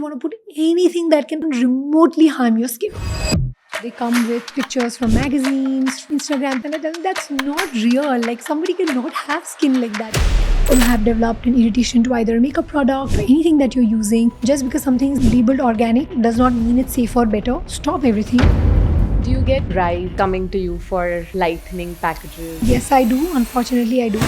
want to put anything that can remotely harm your skin. They come with pictures from magazines, Instagram, and I tell them that's not real. Like, somebody cannot have skin like that. You have developed an irritation to either a makeup product or anything that you're using. Just because something is labeled organic does not mean it's safe or better. Stop everything. Do you get brides coming to you for lightening packages? Yes, I do. Unfortunately, I do.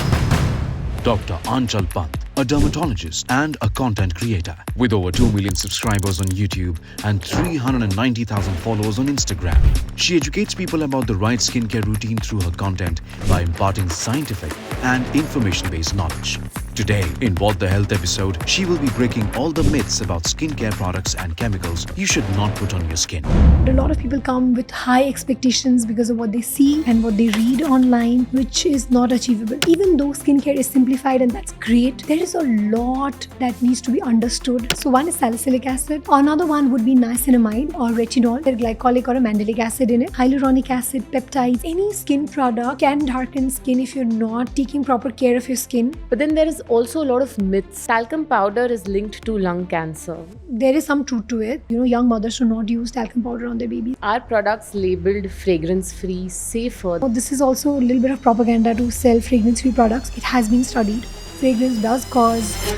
Dr. Aanchal Panth, a dermatologist and a content creator with over 2 million subscribers on YouTube and 390,000 followers on Instagram. She educates people about the right skincare routine through her content by imparting scientific and information-based knowledge. Today, in What the Health episode, she will be breaking all the myths about skincare products and chemicals you should not put on your skin. A lot of people come with high expectations because of what they see and what they read online, which is not achievable. Even though skincare is simplified and that's great, there is a lot that needs to be understood. So one is salicylic acid. Another one would be niacinamide or retinol. There's glycolic or a mandelic acid in it. Hyaluronic acid, peptides. Any skin product can darken skin if you're not taking proper care of your skin. But then there is also a lot of myths. Talcum powder is linked to lung cancer. There is some truth to it. Young mothers should not use talcum powder on their babies. Are products labeled fragrance-free safer? This is also a little bit of propaganda to sell fragrance-free products. It has been studied. Fragrance does cause...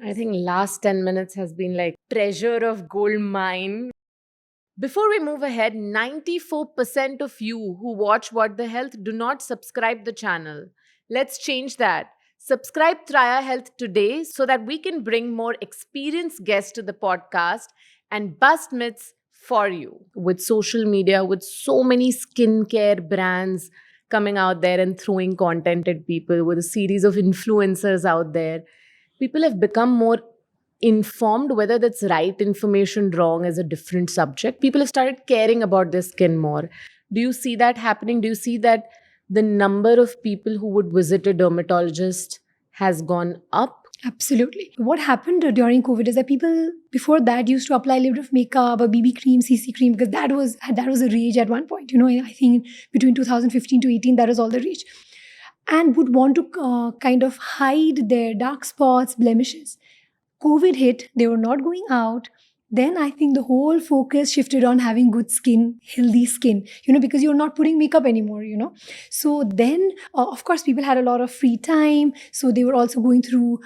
I think last 10 minutes has been like treasure of gold mine. Before we move ahead, 94% of you who watch What the Health do not subscribe the channel. Let's change that. Subscribe Traya Health today so that we can bring more experienced guests to the podcast and bust myths for you. With social media, with so many skincare brands coming out there and throwing content at people, with a series of influencers out there, people have become more informed. Whether that's right information, wrong is a different subject. People have started caring about their skin more. Do you see that happening? Do you see that the number of people who would visit a dermatologist has gone up? Absolutely. What happened during COVID is that people before that used to apply a little bit of makeup or BB cream, CC cream, because that was a rage at one point. I think between 2015 to 18, that was all the rage. And would want to kind of hide their dark spots, blemishes. COVID hit, they were not going out. Then I think the whole focus shifted on having good skin, healthy skin, because you're not putting makeup anymore, So then, of course, people had a lot of free time. So they were also going through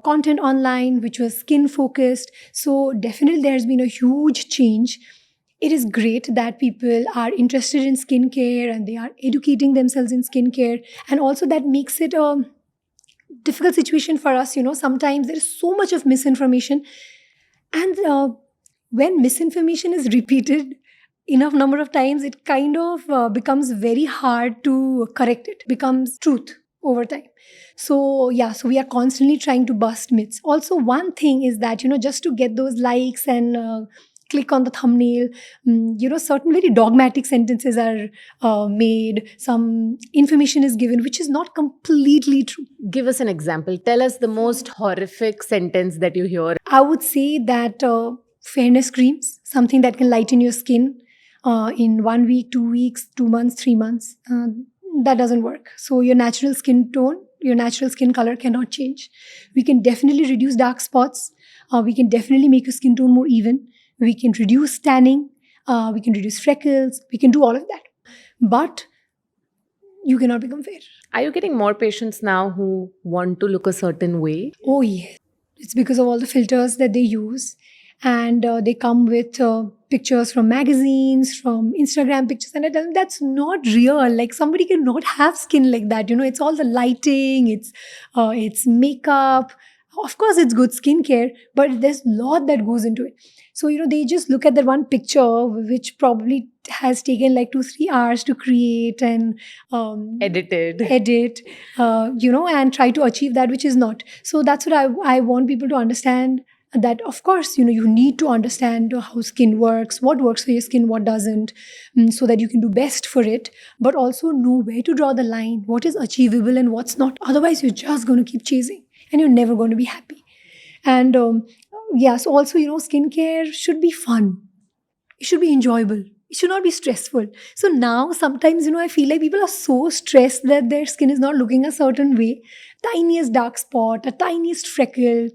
content online, which was skin focused. So definitely there's been a huge change. It is great that people are interested in skincare and they are educating themselves in skincare. And also that makes it a difficult situation for us. Sometimes there is so much of misinformation. And when misinformation is repeated enough number of times, it kind of becomes very hard to correct it. It becomes truth over time. So we are constantly trying to bust myths. Also, one thing is that, just to get those likes and click on the thumbnail, certain very dogmatic sentences are made. Some information is given, which is not completely true. Give us an example. Tell us the most horrific sentence that you hear. I would say that fairness creams, something that can lighten your skin in 1 week, 2 weeks, 2 months, 3 months, that doesn't work. So your natural skin tone, your natural skin color cannot change. We can definitely reduce dark spots. We can definitely make your skin tone more even. We can reduce tanning. We can reduce freckles. We can do all of that. But you cannot become fair. Are you getting more patients now who want to look a certain way? Oh, yes. It's because of all the filters that they use. And they come with pictures from magazines, from Instagram pictures. And I tell them that's not real. Like, somebody cannot have skin like that. It's all the lighting, it's makeup. Of course, it's good skincare, but there's a lot that goes into it. So, they just look at that one picture, which probably has taken like 2-3 hours to create and edit, and try to achieve that, which is not. So that's what I want people to understand. That, of course, you need to understand how skin works, what works for your skin, what doesn't, so that you can do best for it, but also know where to draw the line, what is achievable and what's not. Otherwise, you're just going to keep chasing and you're never going to be happy. And so also, skincare should be fun. It should be enjoyable. It should not be stressful. So now sometimes, I feel like people are so stressed that their skin is not looking a certain way. Tiniest dark spot, a tiniest freckle,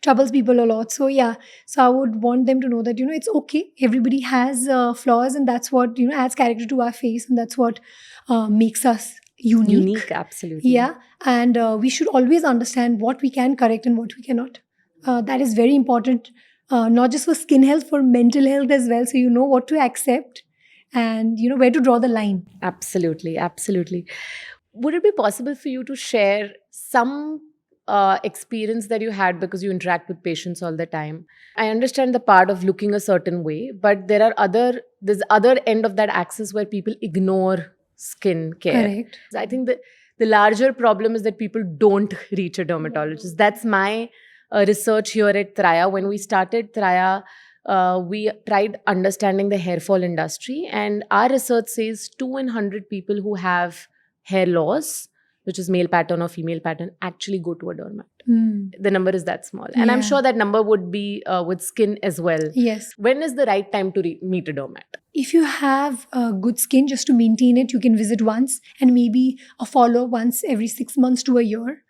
troubles people a lot. So yeah, so I would want them to know that, it's okay. Everybody has flaws, and that's what, adds character to our face, and that's what makes us unique. Unique, absolutely. Yeah, and we should always understand what we can correct and what we cannot. That is very important, not just for skin health, for mental health as well. So you know what to accept, and where to draw the line. Absolutely, absolutely. Would it be possible for you to share some experience that you had because you interact with patients all the time? I understand the part of looking a certain way, but there's other end of that axis where people ignore skin care. Correct. I think that the larger problem is that people don't reach a dermatologist. That's my research here at Traya. When we started Traya, we tried understanding the hair fall industry, and our research says 2 in 100 people who have hair loss, which is male pattern or female pattern, actually go to a dermat. The number is that small. And I'm Yeah. sure that number would be with skin as well. Yes. When is the right time to meet a dermat? If you have good skin, just to maintain it, you can visit once and maybe a follow once every 6 months to a year.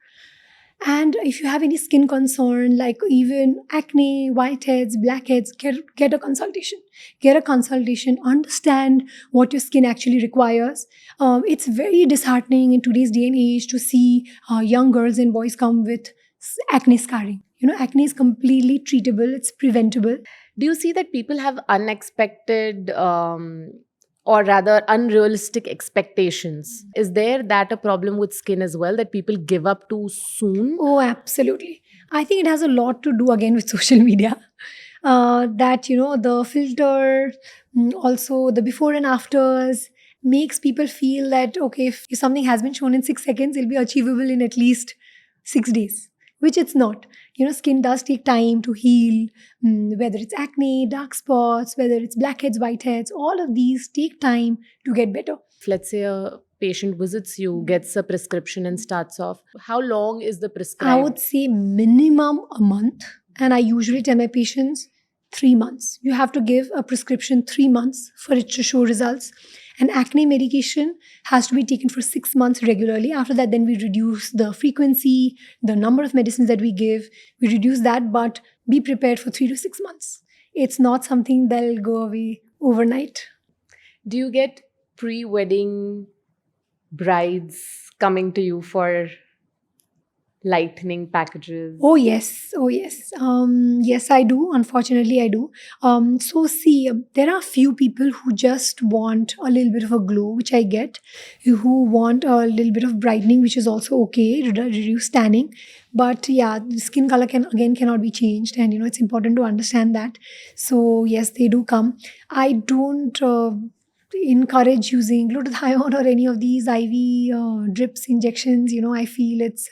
And if you have any skin concern, like even acne, whiteheads, blackheads, get a consultation. Get a consultation, understand what your skin actually requires. It's very disheartening in today's day and age to see young girls and boys come with acne scarring. Acne is completely treatable, it's preventable. Do you see that people have unexpected or rather unrealistic expectations? Is there that a problem with skin as well, that people give up too soon? Oh, absolutely. I think it has a lot to do again with social media. That, the filter, also the before and afters makes people feel that, okay, if something has been shown in 6 seconds, it'll be achievable in at least 6 days, which it's not. Skin does take time to heal, whether it's acne, dark spots, whether it's blackheads, whiteheads, all of these take time to get better. If, let's say, a patient visits you, gets a prescription and starts off, how long is the prescribed? I would say minimum a month. And I usually tell my patients 3 months. You have to give a prescription 3 months for it to show results. And acne medication has to be taken for 6 months regularly. After that, then we reduce the frequency, the number of medicines that we give. We reduce that, but be prepared for 3 to 6 months. It's not something that'll go away overnight. Do you get pre-wedding brides coming to you for lightening packages? Oh yes. Yes, I do. Unfortunately, I do. So see, there are few people who just want a little bit of a glow, which I get, who want a little bit of brightening, which is also okay, reduce tanning. But yeah, the skin color cannot be changed, and it's important to understand that. So yes, they do come. I don't encourage using glutathione or any of these IV drips, injections. I feel it's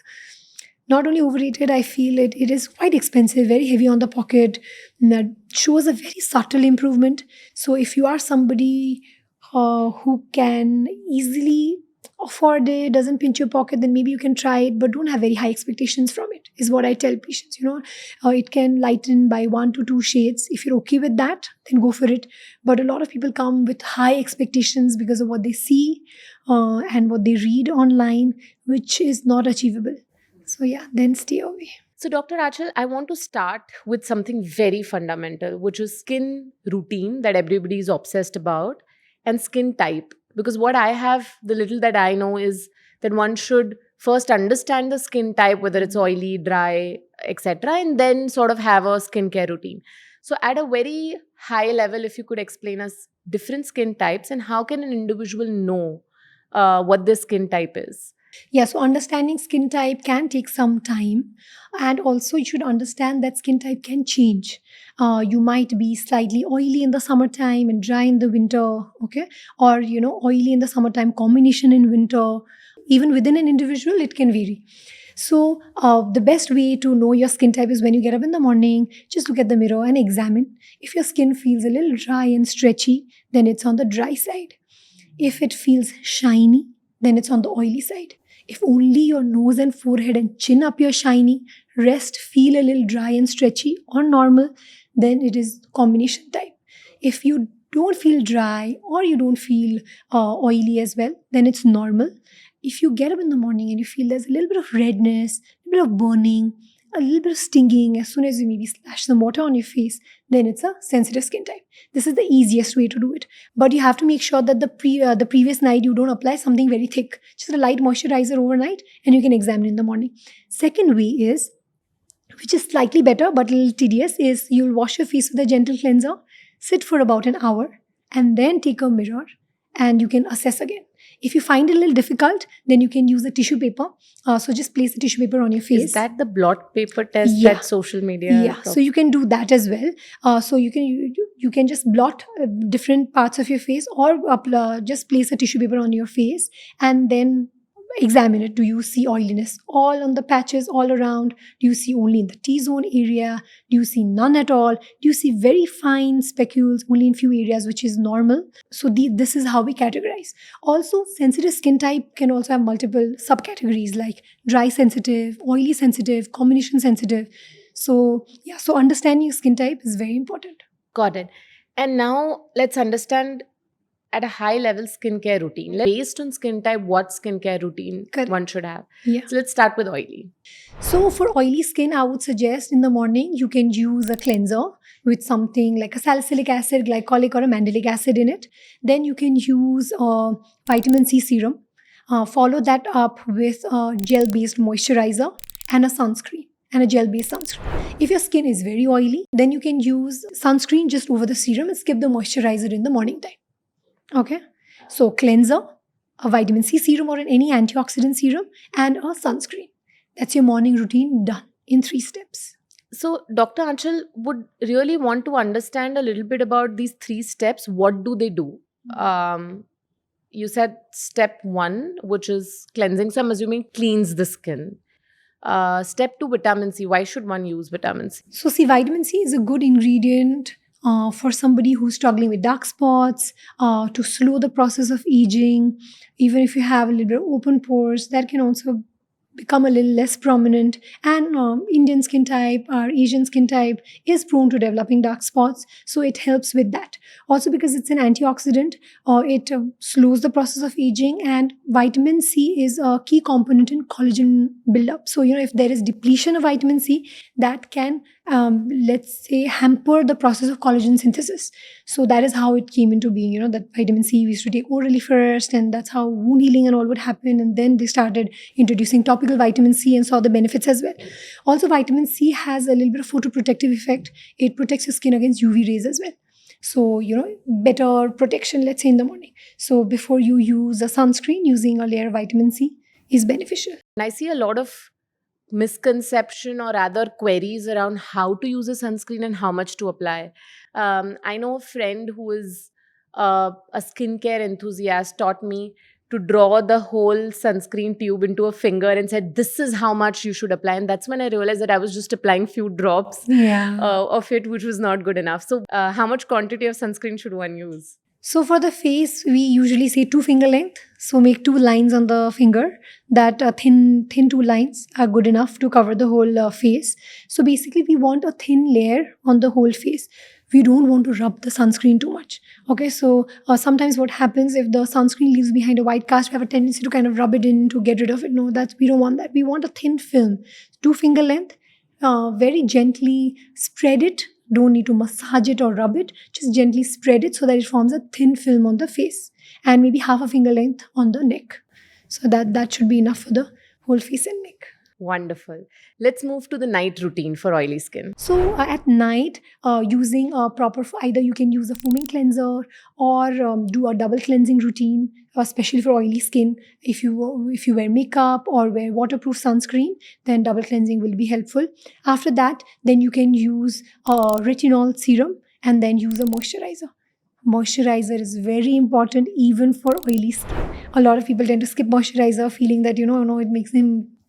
not only overrated, I feel it is quite expensive, very heavy on the pocket, that shows a very subtle improvement. So if you are somebody who can easily afford it, doesn't pinch your pocket, then maybe you can try it, but don't have very high expectations from it, is what I tell patients. It can lighten by 1 to 2 shades. If you're okay with that, then go for it. But a lot of people come with high expectations because of what they see and what they read online, which is not achievable. So yeah, then stay away. So Dr. Aanchal, I want to start with something very fundamental, which is skin routine that everybody is obsessed about, and skin type. Because what I have, the little that I know, is that one should first understand the skin type, whether it's oily, dry, etc., and then sort of have a skincare routine. So at a very high level, if you could explain us different skin types and how can an individual know what their skin type is? Yeah, so understanding skin type can take some time. And also, you should understand that skin type can change. You might be slightly oily in the summertime and dry in the winter, okay? Or, oily in the summertime, combination in winter. Even within an individual, it can vary. So, the best way to know your skin type is when you get up in the morning, just look at the mirror and examine. If your skin feels a little dry and stretchy, then it's on the dry side. If it feels shiny, then it's on the oily side. If only your nose and forehead and chin appear shiny, rest feel a little dry and stretchy or normal, then it is combination type. If you don't feel dry or you don't feel oily as well, then it's normal. If you get up in the morning and you feel there's a little bit of redness, a bit of burning, a little bit of stinging as soon as you maybe splash some water on your face, then it's a sensitive skin type. This is the easiest way to do it. But you have to make sure that the previous night you don't apply something very thick. Just a light moisturizer overnight, and you can examine in the morning. Second way is, which is slightly better but a little tedious, is you'll wash your face with a gentle cleanser, sit for about an hour, and then take a mirror and you can assess again. If you find it a little difficult, then you can use a tissue paper. So just place the tissue paper on your face. Is that the blot paper test Yeah. that social media? Yeah, so you can do that as well. So you can just blot different parts of your face, or just place a tissue paper on your face and then examine it. Do you see oiliness all on the patches all around? Do you see only in the T-zone area? Do you see none at all? Do you see very fine specules only in few areas, which is normal? So this is how we categorize. Also, sensitive skin type can also have multiple subcategories like dry sensitive, oily sensitive, combination sensitive. So yeah, so understanding your skin type is very important. Got it. And now let's understand at a high level skincare routine. Based on skin type, what skincare routine Correct. one should have. Yeah. So let's start with oily. So for oily skin, I would suggest in the morning you can use a cleanser with something like a salicylic acid, glycolic, or a mandelic acid in it. Then you can use vitamin C serum. Follow that up with a gel-based moisturizer and a sunscreen. And a gel-based sunscreen. If your skin is very oily, then you can use sunscreen just over the serum and skip the moisturizer in the morning time. Okay, so cleanser, a vitamin C serum or any antioxidant serum, and a sunscreen. That's your morning routine done in 3 steps. So Dr. Aanchal would really want to understand a little bit about these 3 steps. What do they do? You said step 1, which is cleansing. So I'm assuming cleans the skin. Step 2, vitamin C. Why should one use vitamin C? So see, vitamin C is a good ingredient for somebody who's struggling with dark spots, to slow the process of aging. Even if you have a little bit of open pores, that can also become a little less prominent. And Indian skin type or Asian skin type is prone to developing dark spots, so it helps with that. Also, because it's an antioxidant, it slows the process of aging, and vitamin C is a key component in collagen buildup. So if there is depletion of vitamin C, that can let's say hamper the process of collagen synthesis. So that is how it came into being, that vitamin C we used to take orally first, and that's how wound healing and all would happen. And then they started introducing topical vitamin C and saw the benefits as well. Also, vitamin C has a little bit of photoprotective effect. It protects your skin against UV rays as well. So, better protection, let's say, in the morning. So before you use a sunscreen, using a layer of vitamin C is beneficial. And I see a lot of misconception or other queries around how to use a sunscreen and how much to apply. I know a friend who is a skincare enthusiast taught me to draw the whole sunscreen tube into a finger and said, this is how much you should apply. And that's when I realized that I was just applying few drops of it, which was not good enough. So how much quantity of sunscreen should one use? So for the face, we usually say 2 finger length. So make 2 lines on the finger. That thin 2 lines are good enough to cover the whole face. So basically, we want a thin layer on the whole face. We don't want to rub the sunscreen too much. Okay, so sometimes what happens, if the sunscreen leaves behind a white cast, we have a tendency to kind of rub it in to get rid of it. No, we don't want that. We want a thin film, 2 finger length. Very gently spread it. Don't need to massage it or rub it. Just gently spread it so that it forms a thin film on the face, and maybe half a finger length on the neck. So that should be enough for the whole face and neck. Wonderful. Let's move to the night routine for oily skin. So at night, using a proper, either you can use a foaming cleanser or do a double cleansing routine, especially for oily skin. If you wear makeup or wear waterproof sunscreen, then double cleansing will be helpful. After that, then you can use a retinol serum and then use a moisturizer. Moisturizer is very important even for oily skin. A lot of people tend to skip moisturizer, feeling that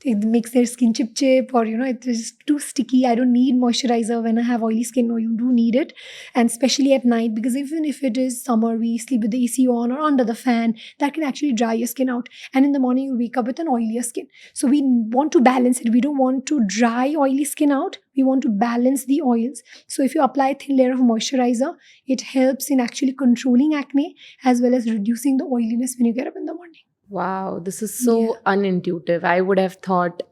it makes their skin chip, or it is too sticky. I don't need moisturizer when I have oily skin. No, you do need it, and especially at night, because even if it is summer, we sleep with the AC on or under the fan, that can actually dry your skin out, and in the morning you wake up with an oilier skin. So we want to balance it. We don't want to dry oily skin out. We want to balance the oils. So if you apply a thin layer of moisturizer, it helps in actually controlling acne as well as reducing the oiliness when you get up in the morning. Wow, this is so unintuitive. I would have thought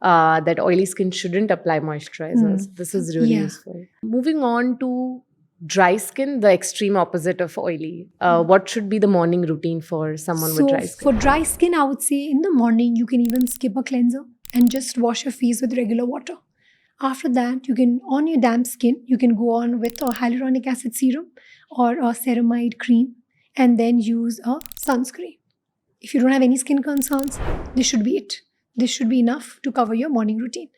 that oily skin shouldn't apply moisturizers. This is really Yeah. useful. Moving on to dry skin, the extreme opposite of oily. What should be the morning routine for someone with So dry for skin? dry skin, I would say in the morning, you can even skip a cleanser and just wash your face with regular water. After that, you can, on your damp skin, you can go on with a hyaluronic acid serum or a ceramide cream and then use a sunscreen. If you don't have any skin concerns, this should be it. This should be enough to cover your morning routine.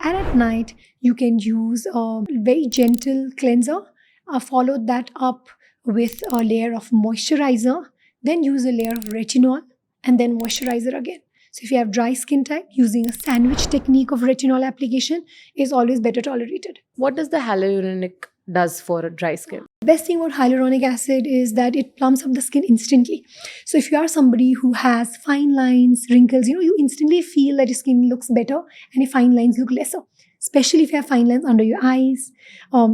And at night, you can use a very gentle cleanser, follow that up with a layer of moisturizer, then use a layer of retinol, and then moisturizer again. So if you have dry skin type, using a sandwich technique of retinol application is always better tolerated. What does the hyaluronic does for dry skin? The best thing about hyaluronic acid is that it plumps up the skin instantly. So if you are somebody who has fine lines, wrinkles, you instantly feel that your skin looks better and your fine lines look lesser. Especially if you have fine lines under your eyes,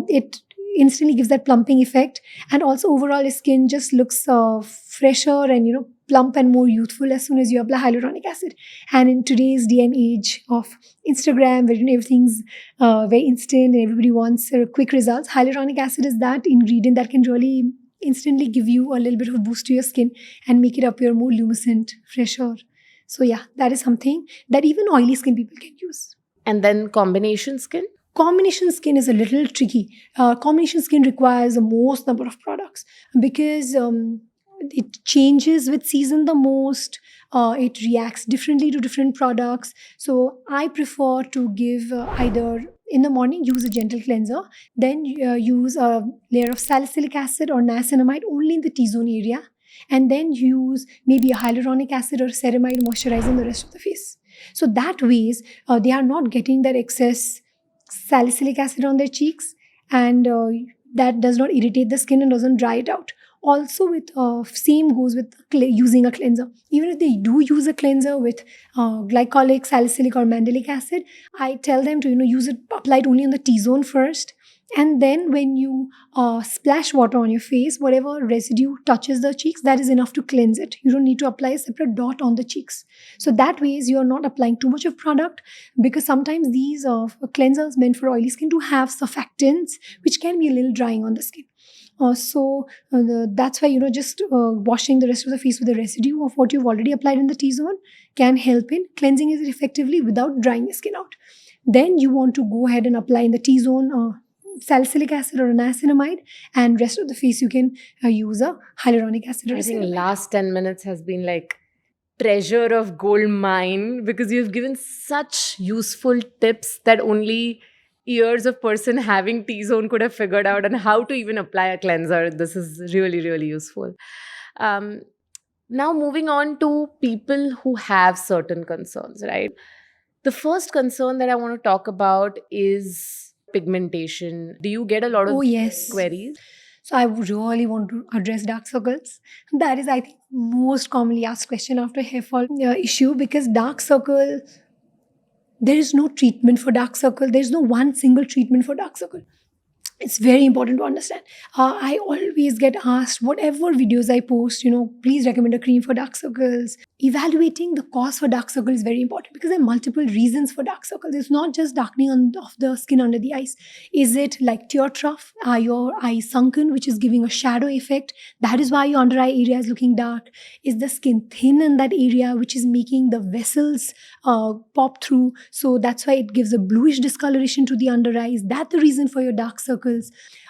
it instantly gives that plumping effect, and also overall your skin just looks fresher and plump and more youthful as soon as you apply hyaluronic acid. And in today's day and age of Instagram, where everything's very instant and everybody wants quick results, hyaluronic acid is that ingredient that can really instantly give you a little bit of a boost to your skin and make it appear more luminescent, fresher. So yeah, that is something that even oily skin people can use. And then combination skin? Combination skin is a little tricky. Combination skin requires the most number of products because it changes with season the most. It reacts differently to different products. So I prefer to give either in the morning, use a gentle cleanser, then use a layer of salicylic acid or niacinamide only in the T-zone area, and then use maybe a hyaluronic acid or ceramide moisturizing the rest of the face. So that ways they are not getting that excess salicylic acid on their cheeks, and that does not irritate the skin and doesn't dry it out. Also with same goes with using a cleanser. Even if they do use a cleanser with glycolic, salicylic or mandelic acid, I tell them to use it, apply it only on the T-zone first, and then when you splash water on your face, whatever residue touches the cheeks, that is enough to cleanse it. You don't need to apply a separate dot on the cheeks. So that ways you are not applying too much of product, because sometimes these cleansers meant for oily skin do have surfactants which can be a little drying on the skin. That's why just washing the rest of the face with the residue of what you've already applied in the T-zone can help in cleansing it effectively without drying the skin out. Then you want to go ahead and apply in the T-zone salicylic acid or niacinamide, and rest of the face you can use a hyaluronic acid or I think ceramide. last 10 minutes has been like treasure of gold mine, because you've given such useful tips that only years of person having T-zone could have figured out, and how to even apply a cleanser. This is really, really useful. Now moving on to people who have certain concerns, right? The first concern that I want to talk about is pigmentation. Do you get a lot of Oh yes. queries? So I would really want to address dark circles. That is, I think, most commonly asked question after hair fall issue, because dark circle, there is no treatment for dark circle. There is no one single treatment for dark circle. It's very important to understand. I always get asked, whatever videos I post, please recommend a cream for dark circles. Evaluating the cause for dark circle is very important, because there are multiple reasons for dark circles. It's not just darkening of the skin under the eyes. Is it like tear trough? Are your eyes sunken, which is giving a shadow effect? That is why your under eye area is looking dark. Is the skin thin in that area, which is making the vessels pop through? So that's why it gives a bluish discoloration to the under eye. Is that the reason for your dark circles?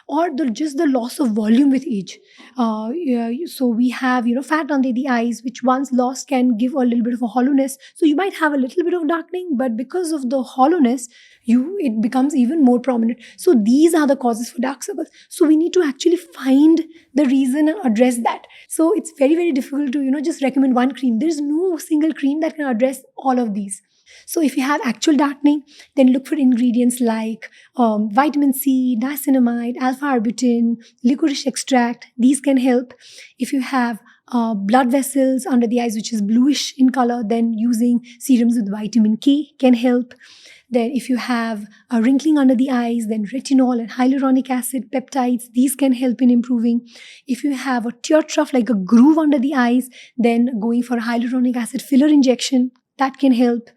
Or just the loss of volume with age. So we have fat under the eyes, which once lost can give a little bit of a hollowness. So you might have a little bit of darkening, but because of the hollowness, it becomes even more prominent. So these are the causes for dark circles. So we need to actually find the reason and address that. So it's very, very difficult to just recommend one cream. There is no single cream that can address all of these. So if you have actual darkening, then look for ingredients like vitamin C, niacinamide, alpha-arbutin, licorice extract. These can help. If you have blood vessels under the eyes, which is bluish in color, then using serums with vitamin K can help. Then if you have a wrinkling under the eyes, then retinol and hyaluronic acid, peptides, these can help in improving. If you have a tear trough, like a groove under the eyes, then going for a hyaluronic acid filler injection that can help.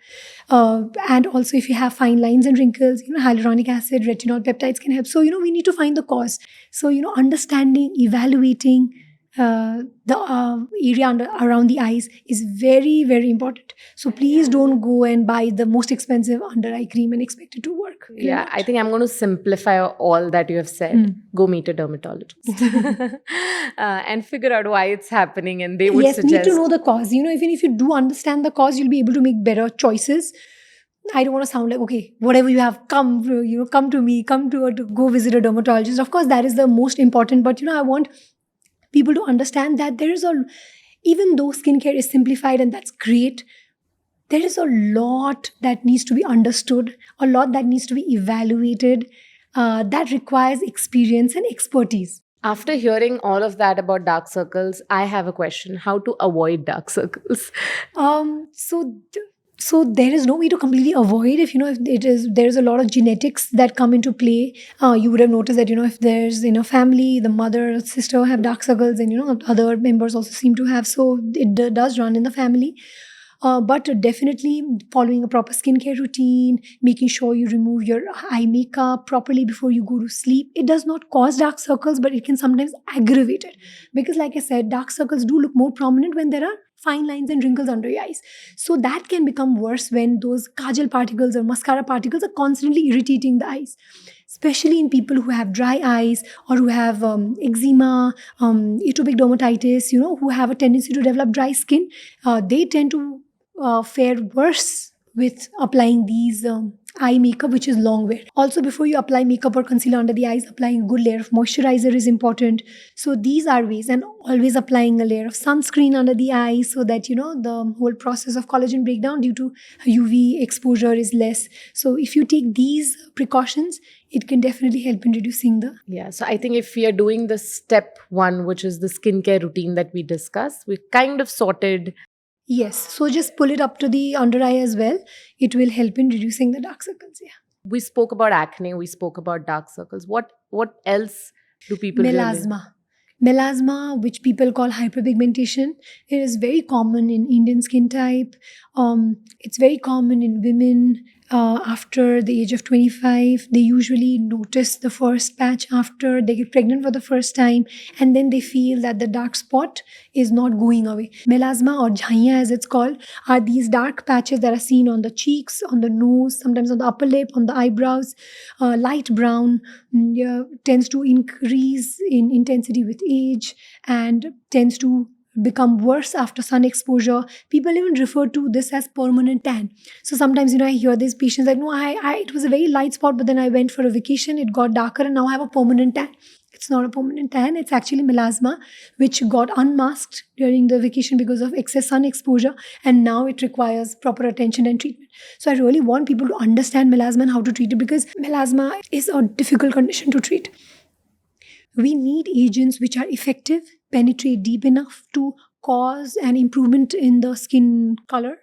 And also, if you have fine lines and wrinkles, hyaluronic acid, retinol, peptides can help. So, we need to find the cause. So, understanding, evaluating the area around the eyes is very, very important. So, please don't go and buy the most expensive under eye cream and expect it to work. It will Yeah, not. I think I'm going to simplify all that you have said. Go meet a dermatologist and figure out why it's happening. And they would Yes, need suggest. to know the cause. Even if you do understand the cause, you'll be able to make better choices. I don't want to sound like, okay, whatever you have, come to me, to go visit a dermatologist. Of course, that is the most important. But I want people to understand that even though skincare is simplified and that's great, there is a lot that needs to be understood, a lot that needs to be evaluated, that requires experience and expertise. After hearing all of that about dark circles, I have a question: how to avoid dark circles? So there is no way to completely avoid. If there's a lot of genetics that come into play. You would have noticed that if there's in a family, the mother or sister have dark circles, and other members also seem to have. So it does run in the family. But definitely following a proper skincare routine, making sure you remove your eye makeup properly before you go to sleep. It does not cause dark circles, but it can sometimes aggravate it. Because like I said, dark circles do look more prominent when there are fine lines and wrinkles under your eyes. So that can become worse when those kajal particles or mascara particles are constantly irritating the eyes. Especially in people who have dry eyes or who have eczema, atopic dermatitis, who have a tendency to develop dry skin, they tend to fare worse with applying these eye makeup, which is long wear. Also, before you apply makeup or concealer under the eyes, applying a good layer of moisturizer is important. So these are ways, and always applying a layer of sunscreen under the eyes so that the whole process of collagen breakdown due to UV exposure is less. So if you take these precautions, it can definitely help in reducing the. Yeah, so I think if we are doing the step 1, which is the skincare routine that we discussed, we're kind of sorted. Yes, so just pull it up to the under eye as well. It will help in reducing the dark circles. Yeah. We spoke about acne, we spoke about dark circles. What else do people Melasma. Melasma, which people call hyperpigmentation, it is very common in Indian skin type. It's very common in women after the age of 25. They usually notice the first patch after they get pregnant for the first time, and then they feel that the dark spot is not going away. Melasma, or jhaiya as it's called, are these dark patches that are seen on the cheeks, on the nose, sometimes on the upper lip, on the eyebrows, light brown, tends to increase in intensity with age and tends to become worse after sun exposure. People even refer to this as permanent tan. So sometimes I hear these patients like, no, I it was a very light spot, but then I went for a vacation, it got darker, and now I have a permanent tan. It's not a permanent tan, it's actually melasma, which got unmasked during the vacation because of excess sun exposure, and now it requires proper attention and treatment. So I really want people to understand melasma and how to treat it, because melasma is a difficult condition to treat. We need agents which are effective, penetrate deep enough to cause an improvement in the skin color,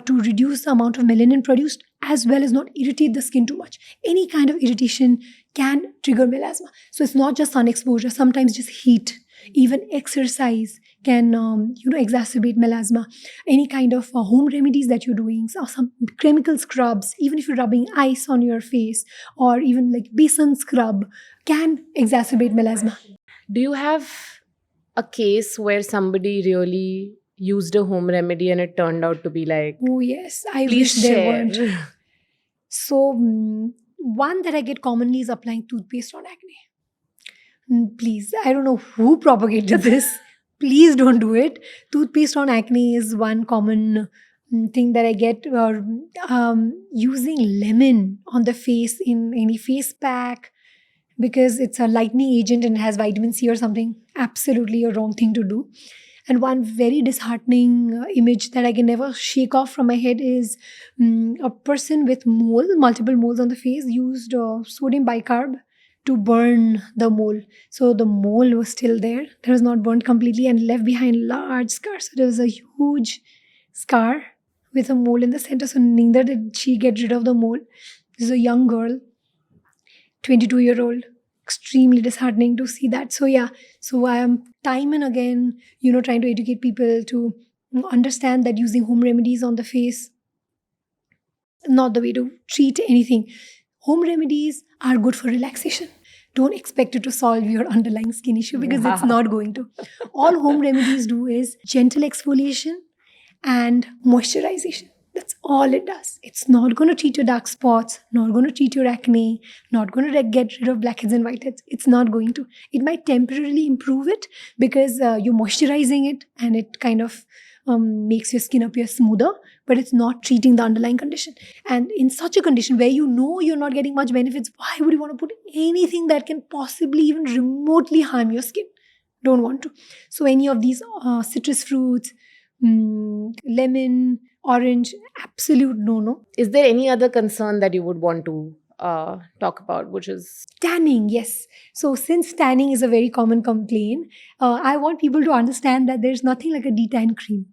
to reduce the amount of melanin produced, as well as not irritate the skin too much. Any kind of irritation can trigger melasma. So it's not just sun exposure, sometimes just heat, even exercise can exacerbate melasma. Any kind of home remedies that you're doing, or some chemical scrubs, even if you're rubbing ice on your face, or even like besan scrub, can exacerbate melasma. Do you have a case where somebody really used a home remedy and it turned out to be like, Oh yes, I please wish there share? weren't. So one that I get commonly is applying toothpaste on acne. Please, I don't know who propagated this. Please don't do it. Toothpaste on acne is one common thing that I get. Or using lemon on the face in any face pack because it's a lightening agent and has vitamin C or something. Absolutely a wrong thing to do. And one very disheartening image that I can never shake off from my head is a person with multiple moles on the face, used sodium bicarb to burn the mole. So the mole was still there. It was not burnt completely and left behind large scars. So there was a huge scar with a mole in the center. So neither did she get rid of the mole. This is a young girl, 22-year-old. Extremely disheartening to see that. So yeah, so I am time and again, trying to educate people to understand that using home remedies on the face, not the way to treat anything. Home remedies are good for relaxation. Don't expect it to solve your underlying skin issue because it's Wow. not going to. All home remedies do is gentle exfoliation and moisturization. That's all it does. It's not going to treat your dark spots, not going to treat your acne, not going to get rid of blackheads and whiteheads. It's not going to. It might temporarily improve it because you're moisturizing it and it kind of makes your skin appear smoother, but it's not treating the underlying condition. And in such a condition where you know you're not getting much benefits, why would you want to put anything that can possibly even remotely harm your skin? Don't want to. So any of these citrus fruits, lemon, orange, absolute no. Is there any other concern that you would want to talk about, which is Tanning, yes. So since tanning is a very common complaint, I want people to understand that there's nothing like a detan cream.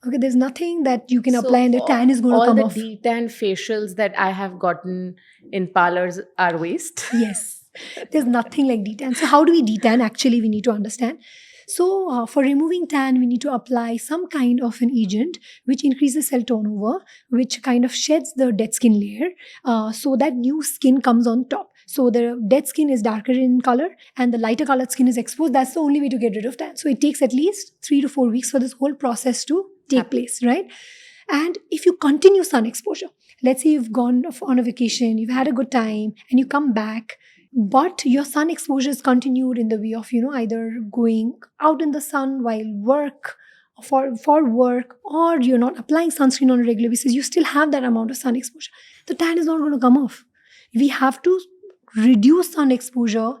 Okay, there's nothing that you can apply and the tan is going to all come the off. detan facials that I have gotten in parlors are waste. Yes, there's nothing like detan. So how do we detan? Actually, we need to understand. So for removing tan, we need to apply some kind of an agent which increases cell turnover, which kind of sheds the dead skin layer so that new skin comes on top. So the dead skin is darker in color and the lighter colored skin is exposed. That's the only way to get rid of tan. So it takes at least 3 to 4 weeks for this whole process to take place, right? And if you continue sun exposure, let's say you've gone on a vacation, you've had a good time, and you come back, but your sun exposure is continued in the way of either going out in the sun while work for work, or you're not applying sunscreen on a regular basis, you still have that amount of sun exposure. The tan is not going to come off. We have to reduce sun exposure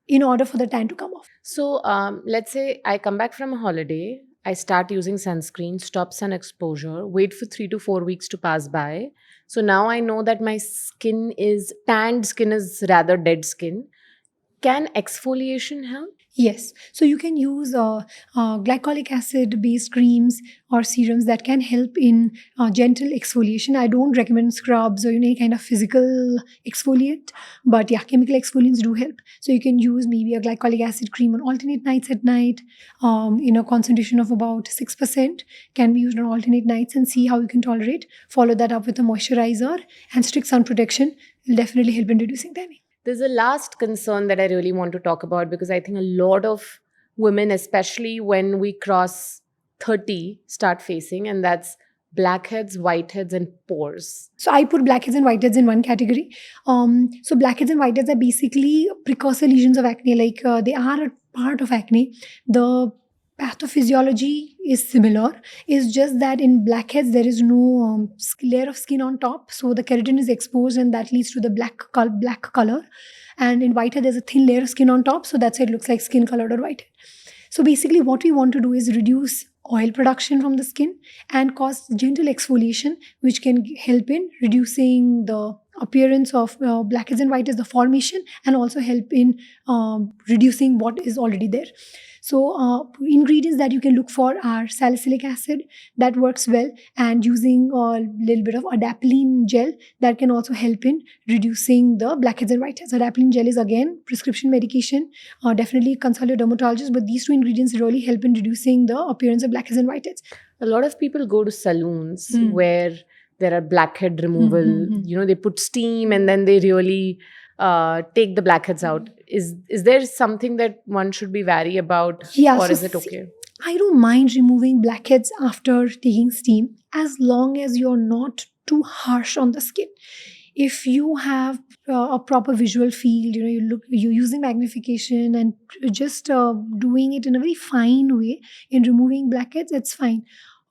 in order for the tan to come off. So let's say I come back from a holiday, I start using sunscreen, stop sun exposure, wait for 3 to 4 weeks to pass by. So now I know that my tanned skin is rather dead skin. Can exfoliation help? Yes. So you can use glycolic acid based creams or serums that can help in gentle exfoliation. I don't recommend scrubs or any kind of physical exfoliant, but yeah, chemical exfoliants do help. So you can use maybe a glycolic acid cream on alternate nights at night in a concentration of about 6%, can be used on alternate nights and see how you can tolerate. Follow that up with a moisturizer and strict sun protection will definitely help in reducing tanning. There's a last concern that I really want to talk about because I think a lot of women, especially when we cross 30, start facing, and that's blackheads, whiteheads, and pores. So I put blackheads and whiteheads in one category. So blackheads and whiteheads are basically precursor lesions of acne. Like they are a part of acne. The pathophysiology is similar. It's just that in blackheads there is no layer of skin on top, so the keratin is exposed and that leads to the black color. And in whitehead there's a thin layer of skin on top, so that's why it looks like skin colored or whitehead. So basically what we want to do is reduce oil production from the skin and cause gentle exfoliation, which can help in reducing the appearance of blackheads and whiteheads, the formation, and also help in reducing what is already there. So ingredients that you can look for are salicylic acid, that works well, and using a little bit of adapalene gel that can also help in reducing the blackheads and whiteheads. Adapalene gel is again prescription medication. Definitely consult your dermatologist, but these two ingredients really help in reducing the appearance of blackheads and whiteheads. A lot of people go to salons where there are blackhead removal. They put steam and then they really take the blackheads out. Is there something that one should be wary about, or is it okay? I don't mind removing blackheads after taking steam as long as you're not too harsh on the skin. If you have a proper visual field, you're using magnification and just doing it in a very fine way in removing blackheads, it's fine.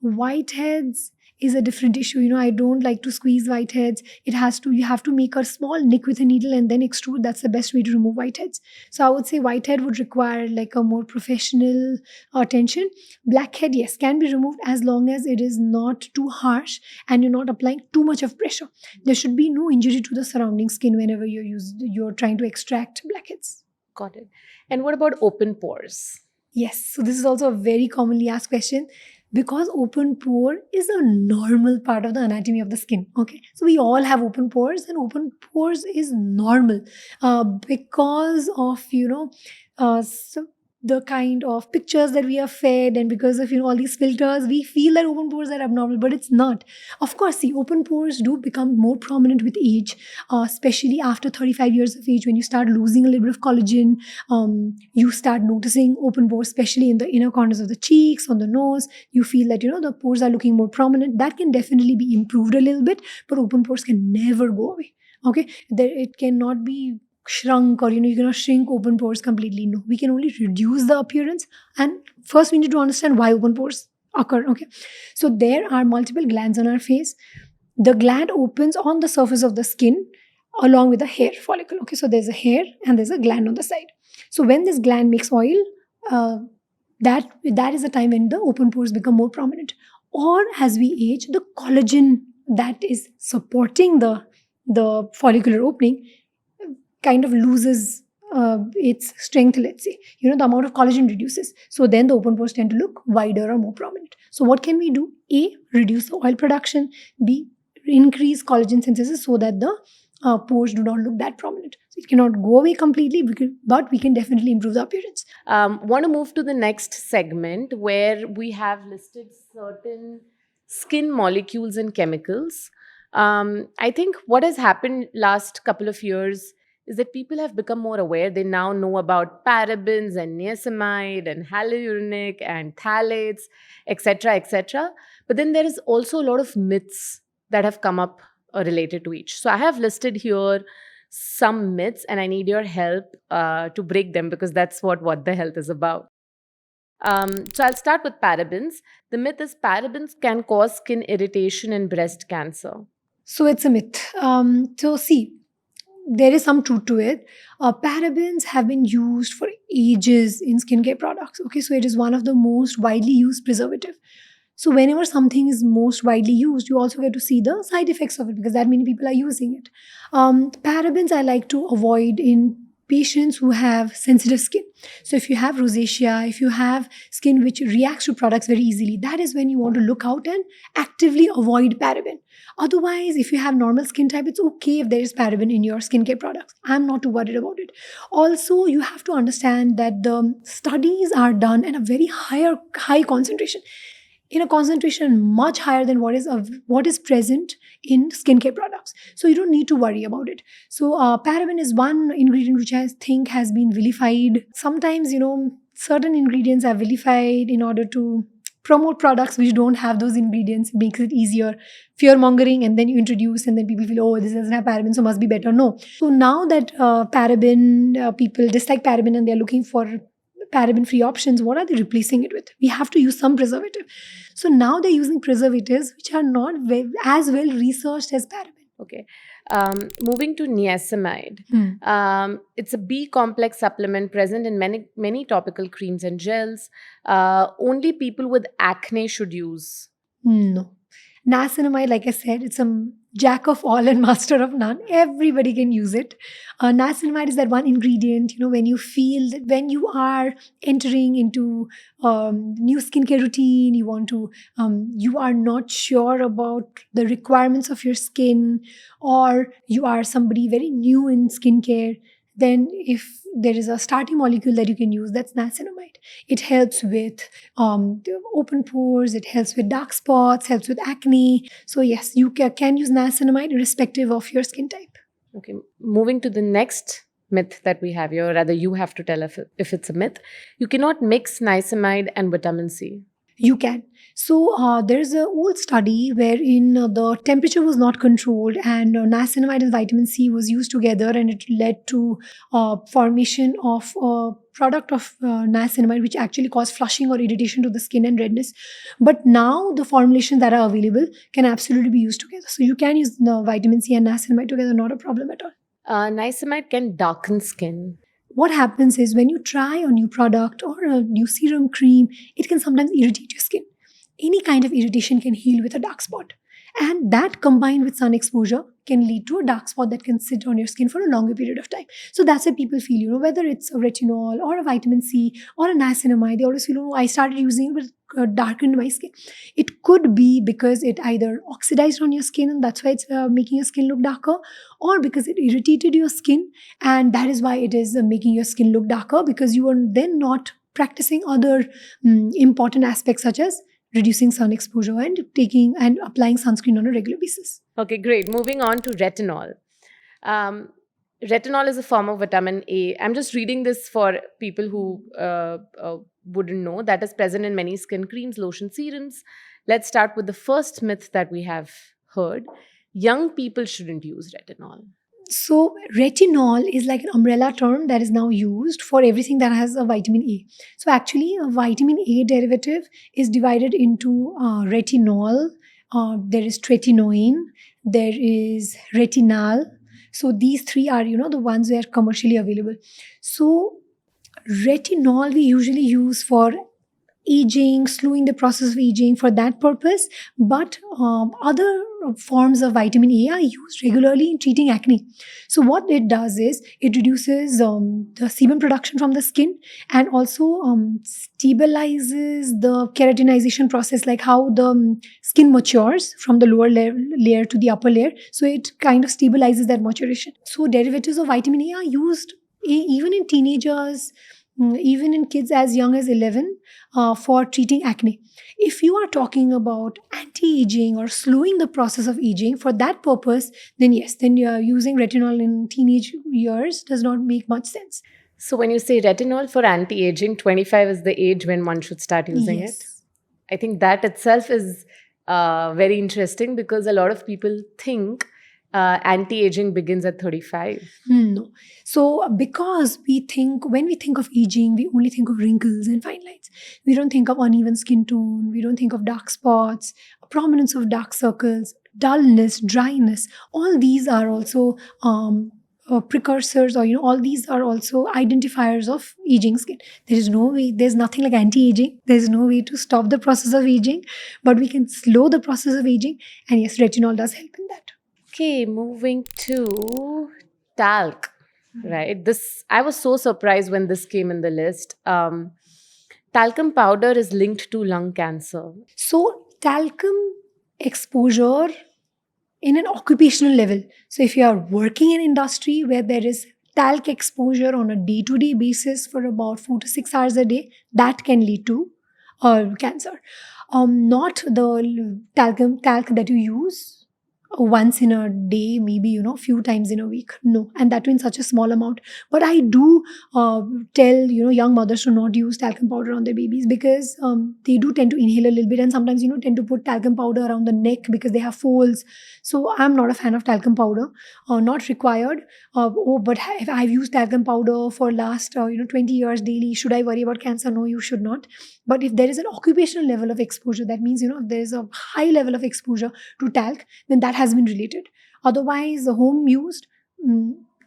Whiteheads is a different issue. I don't like to squeeze whiteheads. You have to make a small nick with a needle and then extrude. That's the best way to remove whiteheads. So I would say whitehead would require like a more professional attention. Blackhead, yes, can be removed as long as it is not too harsh and you're not applying too much of pressure. There should be no injury to the surrounding skin whenever you're trying to extract blackheads. Got it. And what about open pores? Yes, so this is also a very commonly asked question. Because open pore is a normal part of the anatomy of the skin. Okay, so we all have open pores, and open pores is normal because of so the kind of pictures that we are fed, and because of all these filters, we feel that open pores are abnormal, but it's not. Of course, the open pores do become more prominent with age, especially after 35 years of age, when you start losing a little bit of collagen. You start noticing open pores, especially in the inner corners of the cheeks, on the nose. You feel that the pores are looking more prominent. That can definitely be improved a little bit, but open pores can never go away. Okay, it cannot be shrunk, or you cannot shrink open pores completely. No, we can only reduce the appearance. And first we need to understand why open pores occur. Okay, so there are multiple glands on our face. The gland opens on the surface of the skin along with a hair follicle. Okay, so there's a hair and there's a gland on the side. So when this gland makes oil, that is a time when the open pores become more prominent. Or as we age, the collagen that is supporting the follicular opening kind of loses its strength, let's say. The amount of collagen reduces. So then the open pores tend to look wider or more prominent. So what can we do? A, reduce the oil production. B, increase collagen synthesis so that the pores do not look that prominent. So it cannot go away completely, but we can definitely improve the appearance. Want to move to the next segment where we have listed certain skin molecules and chemicals. I think what has happened last couple of years is that people have become more aware. They now know about parabens and niacinamide and hyaluronic and phthalates, etc., etc. But then there is also a lot of myths that have come up related to each. So I have listed here some myths, and I need your help to break them, because that's what the health is about. So I'll start with parabens. The myth is parabens can cause skin irritation and breast cancer. So it's a myth. So see, there is some truth to it. Parabens have been used for ages in skincare products. Okay, so it is one of the most widely used preservative. So whenever something is most widely used, you also get to see the side effects of it, because that many people are using it. Parabens I like to avoid in patients who have sensitive skin. So if you have rosacea, if you have skin which reacts to products very easily, that is when you want to look out and actively avoid paraben. Otherwise, if you have normal skin type, it's okay if there is paraben in your skincare products. I'm not too worried about it. Also, you have to understand that the studies are done at a very high concentration, in a concentration much higher than what is present in skincare products. So you don't need to worry about it. So paraben is one ingredient which I think has been vilified. Sometimes, certain ingredients are vilified in order to promote products which don't have those ingredients. It makes it easier. Fear mongering, and then you introduce, and then people feel, oh, this doesn't have paraben, so must be better. No. So now that people dislike paraben and they're looking for paraben-free options, what are they replacing it with? We have to use some preservative. So now they're using preservatives which are not as well researched as paraben. Okay. Moving to niacinamide. It's a B complex supplement present in many topical creams and gels. Only people with acne should use. No. Niacinamide, like I said, it's a jack of all and master of none. Everybody can use it. Niacinamide is that one ingredient, when you feel that when you are entering into new skincare routine, you are not sure about the requirements of your skin, or you are somebody very new in skincare, then if there is a starting molecule that you can use, that's niacinamide. It helps with the open pores, it helps with dark spots, helps with acne. So yes, you can use niacinamide irrespective of your skin type. Okay, moving to the next myth that we have here, or rather you have to tell if it's a myth. You cannot mix niacinamide and vitamin C. You can. So there's an old study wherein the temperature was not controlled, and niacinamide and vitamin C was used together, and it led to formation of a product of niacinamide which actually caused flushing or irritation to the skin and redness. But now the formulations that are available can absolutely be used together. So you can use the vitamin C and niacinamide together, not a problem at all. Niacinamide can darken skin. What happens is when you try a new product or a new serum cream, it can sometimes irritate your skin. Any kind of irritation can heal with a dark spot. And that combined with sun exposure can lead to a dark spot that can sit on your skin for a longer period of time. So that's why people feel, whether it's a retinol or a vitamin C or a niacinamide, they always feel, I started using it, but darkened my skin. It could be because it either oxidized on your skin and that's why it's making your skin look darker, or because it irritated your skin and that is why it is making your skin look darker, because you are then not practicing other important aspects such as reducing sun exposure and taking and applying sunscreen on a regular basis. Okay, great. Moving on to retinol. Um, Retinol is a form of vitamin A. I'm just reading this for people who wouldn't know. That is present in many skin creams, lotion, serums. Let's start with the first myth that we have heard. Young people shouldn't use retinol. So, retinol is like an umbrella term that is now used for everything that has a vitamin A. So, actually, a vitamin A derivative is divided into retinol, there is tretinoin, there is retinal. So, these three are, the ones that are commercially available. So, retinol we usually use for aging, slowing the process of aging for that purpose. But other forms of vitamin A are used regularly in treating acne. So what it does is it reduces the sebum production from the skin and also stabilizes the keratinization process, like how the skin matures from the lower layer to the upper layer. So it kind of stabilizes that maturation. So derivatives of vitamin A are used even in teenagers, even in kids as young as 11 for treating acne. If you are talking about anti-aging or slowing the process of aging for that purpose, then yes, then using retinol in teenage years does not make much sense. So when you say retinol for anti-aging, 25 is the age when one should start using it. Yes. I think that itself is very interesting because a lot of people think anti-aging begins at 35. No. So because when we think of aging, we only think of wrinkles and fine lines. We don't think of uneven skin tone. We don't think of dark spots, prominence of dark circles, dullness, dryness. All these are also precursors, or all these are also identifiers of aging skin. There's nothing like anti-aging. There's no way to stop the process of aging, but we can slow the process of aging. And yes, retinol does help in that. Okay, moving to talc, right? I was so surprised when this came in the list. Talcum powder is linked to lung cancer. So talcum exposure in an occupational level. So if you are working in industry where there is talc exposure on a day-to-day basis for about 4 to 6 hours a day, that can lead to cancer. Not the talc that you use once in a day, maybe few times in a week. No, and that in such a small amount. But I do tell young mothers to not use talcum powder on their babies because they do tend to inhale a little bit, and sometimes tend to put talcum powder around the neck because they have folds. So I'm not a fan of talcum powder. Not required. But if I've used talcum powder for last 20 years daily, should I worry about cancer? No, you should not. But if there is an occupational level of exposure, that means if there is a high level of exposure to talc, then that has been related. Otherwise, the home used,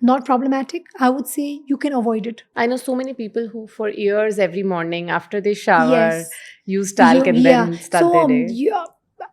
not problematic. I would say you can avoid it. I know so many people who for years every morning after they shower Yes. use talc and then start their day.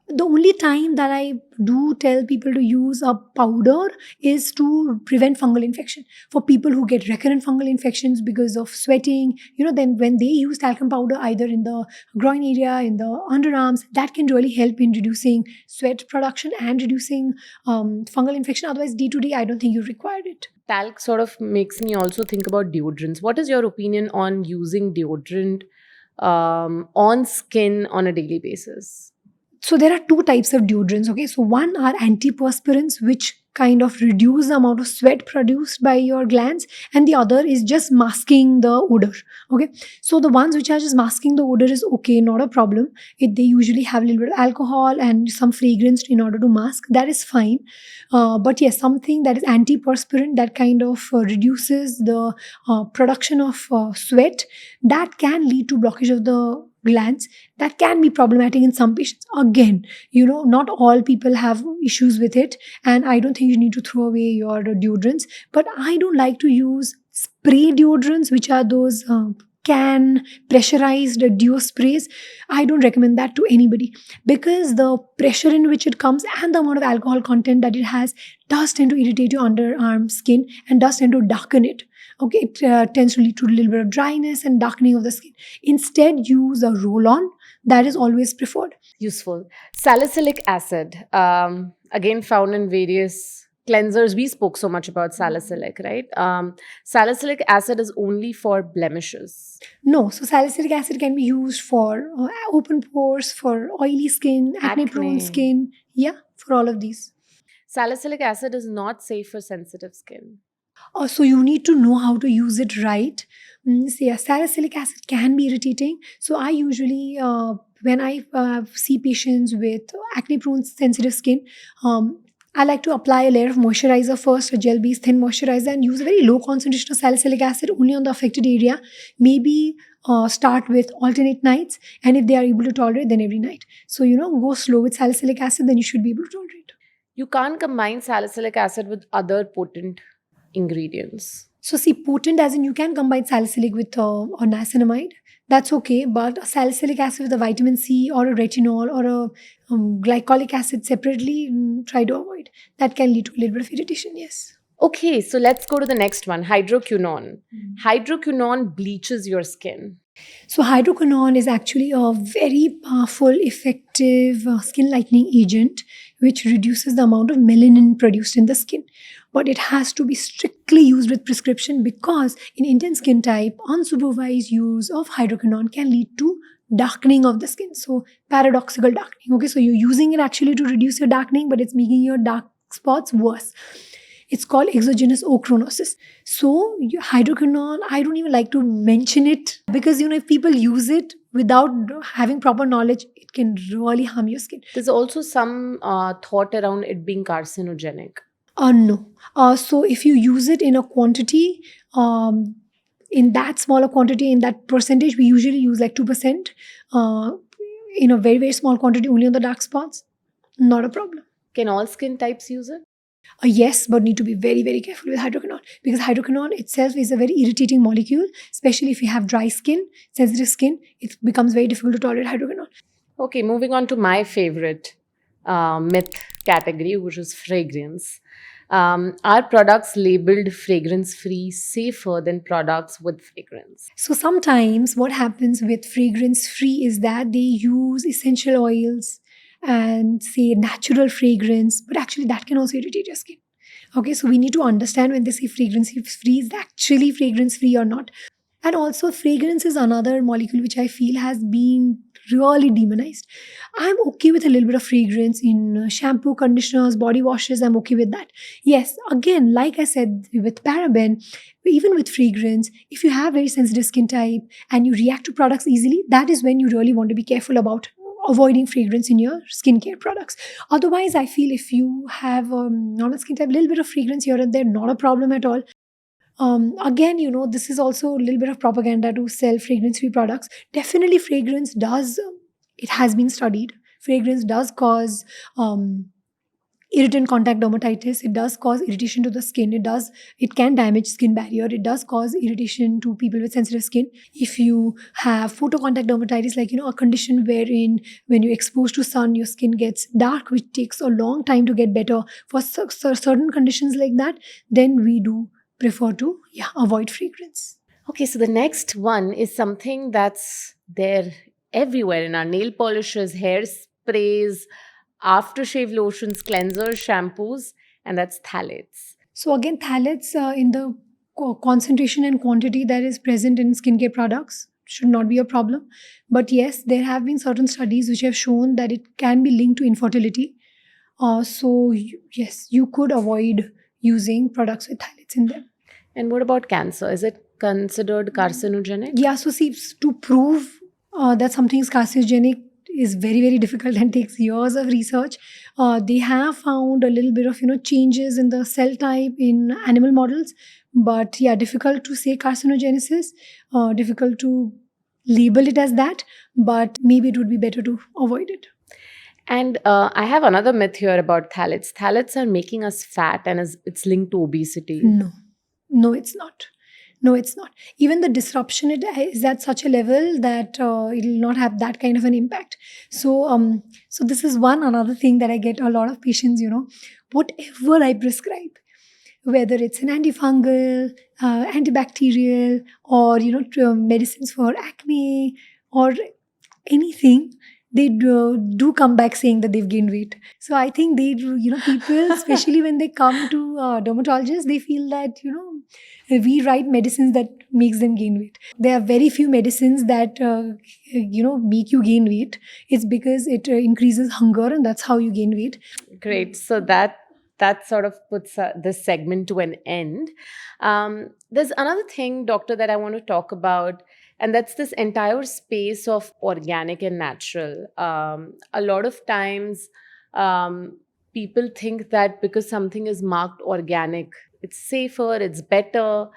The only time that I do tell people to use a powder is to prevent fungal infection. For people who get recurrent fungal infections because of sweating, then when they use talcum powder either in the groin area, in the underarms, that can really help in reducing sweat production and reducing fungal infection. Otherwise, day to day, I don't think you require it. Talc sort of makes me also think about deodorants. What is your opinion on using deodorant on skin on a daily basis? So there are two types of deodorants, okay? So one are antiperspirants, which kind of reduce the amount of sweat produced by your glands, and the other is just masking the odor, okay? So the ones which are just masking the odor is okay, not a problem. They usually have a little bit of alcohol and some fragrance in order to mask. That is fine. But yes, something that is antiperspirant that kind of reduces the production of sweat, that can lead to blockage of the glands. That can be problematic in some patients. Again, not all people have issues with it, and I don't think you need to throw away your deodorants. But I don't like to use spray deodorants, which are those can pressurized deo sprays. I don't recommend that to anybody because the pressure in which it comes and the amount of alcohol content that it has does tend to irritate your underarm skin and does tend to darken it. Okay, it tends to lead to a little bit of dryness and darkening of the skin. Instead, use a roll-on. That is always preferred. Useful. Salicylic acid, again found in various cleansers, we spoke so much about salicylic, right? Salicylic acid is only for blemishes. No, so salicylic acid can be used for open pores, for oily skin, acne-prone Acne. skin. Yeah, for all of these. Salicylic acid is not safe for sensitive skin. So you need to know how to use it right. So yeah, salicylic acid can be irritating. So I usually, when I see patients with acne-prone sensitive skin, I like to apply a layer of moisturizer first, a gel-based thin moisturizer, and use a very low concentration of salicylic acid only on the affected area. Maybe start with alternate nights, and if they are able to tolerate, then every night. So go slow with salicylic acid, then you should be able to tolerate. You can't combine salicylic acid with other potent ingredients. So see, potent as in you can combine salicylic with or niacinamide. That's okay, but a salicylic acid with a vitamin C or a retinol or a glycolic acid separately, try to avoid. That can lead to a little bit of irritation, yes. Okay, so let's go to the next one, hydroquinone. Hydroquinone bleaches your skin. So hydroquinone is actually a very powerful, effective skin lightening agent which reduces the amount of melanin produced in the skin. But it has to be strictly used with prescription because in Indian skin type, unsupervised use of hydroquinone can lead to darkening of the skin. So paradoxical darkening. Okay, so you're using it actually to reduce your darkening, but it's making your dark spots worse. It's called exogenous ochronosis. So hydroquinone, I don't even like to mention it because if people use it without having proper knowledge, it can really harm your skin. There's also some thought around it being carcinogenic. No. So if you use it in a quantity, in that smaller quantity, in that percentage, we usually use like 2%. In a very, very small quantity, only on the dark spots, not a problem. Can all skin types use it? Yes, but need to be very, very careful with hydroquinone because hydroquinone itself is a very irritating molecule, especially if you have dry skin, sensitive skin. It becomes very difficult to tolerate hydroquinone. Okay, moving on to my favorite myth category, which is fragrance. Are products labeled fragrance-free safer than products with fragrance? So sometimes what happens with fragrance-free is that they use essential oils and say natural fragrance, but actually that can also irritate your skin. Okay, so we need to understand when they say fragrance-free, is it actually fragrance-free or not? And also, fragrance is another molecule which I feel has been really demonized. I'm okay with a little bit of fragrance in shampoo, conditioners, body washes. I'm okay with that. Yes, again, like I said, with paraben, even with fragrance, if you have very sensitive skin type and you react to products easily, that is when you really want to be careful about avoiding fragrance in your skincare products. Otherwise, I feel if you have normal skin type, a little bit of fragrance here and there, not a problem at all. Again, this is also a little bit of propaganda to sell fragrance-free products. Definitely, fragrance does, it has been studied. Fragrance does cause irritant contact dermatitis. It does cause irritation to the skin. It can damage skin barrier. It does cause irritation to people with sensitive skin. If you have photocontact dermatitis, like a condition wherein when you're exposed to sun, your skin gets dark, which takes a long time to get better. For certain conditions like that, then we do prefer to avoid fragrance. Okay, so the next one is something that's there everywhere in our nail polishes, hairsprays, aftershave lotions, cleansers, shampoos, and that's phthalates. So again, phthalates in the concentration and quantity that is present in skincare products should not be a problem. But yes, there have been certain studies which have shown that it can be linked to infertility. Yes, you could avoid using products with phthalates in them. And what about cancer? Is it considered carcinogenic? Yeah, so see, to prove that something is carcinogenic is very, very difficult and takes years of research. They have found a little bit of changes in the cell type in animal models, but yeah, difficult to say carcinogenesis, difficult to label it as that, but maybe it would be better to avoid it. And I have another myth here about phthalates. Phthalates are making us fat and it's linked to obesity. No, it's not. No, it's not. Even the disruption it is at such a level that it will not have that kind of an impact. So this is another thing that I get a lot of patients, whatever I prescribe, whether it's an antifungal, antibacterial, or medicines for acne or anything, they do come back saying that they've gained weight. So I think they do, people, especially when they come to dermatologists, they feel that, we write medicines that makes them gain weight. There are very few medicines that, make you gain weight. It's because it increases hunger, and that's how you gain weight. Great. So that sort of puts this segment to an end. There's another thing, doctor, that I want to talk about, and that's this entire space of organic and natural. A lot of times, people think that because something is marked organic, it's safer, it's better.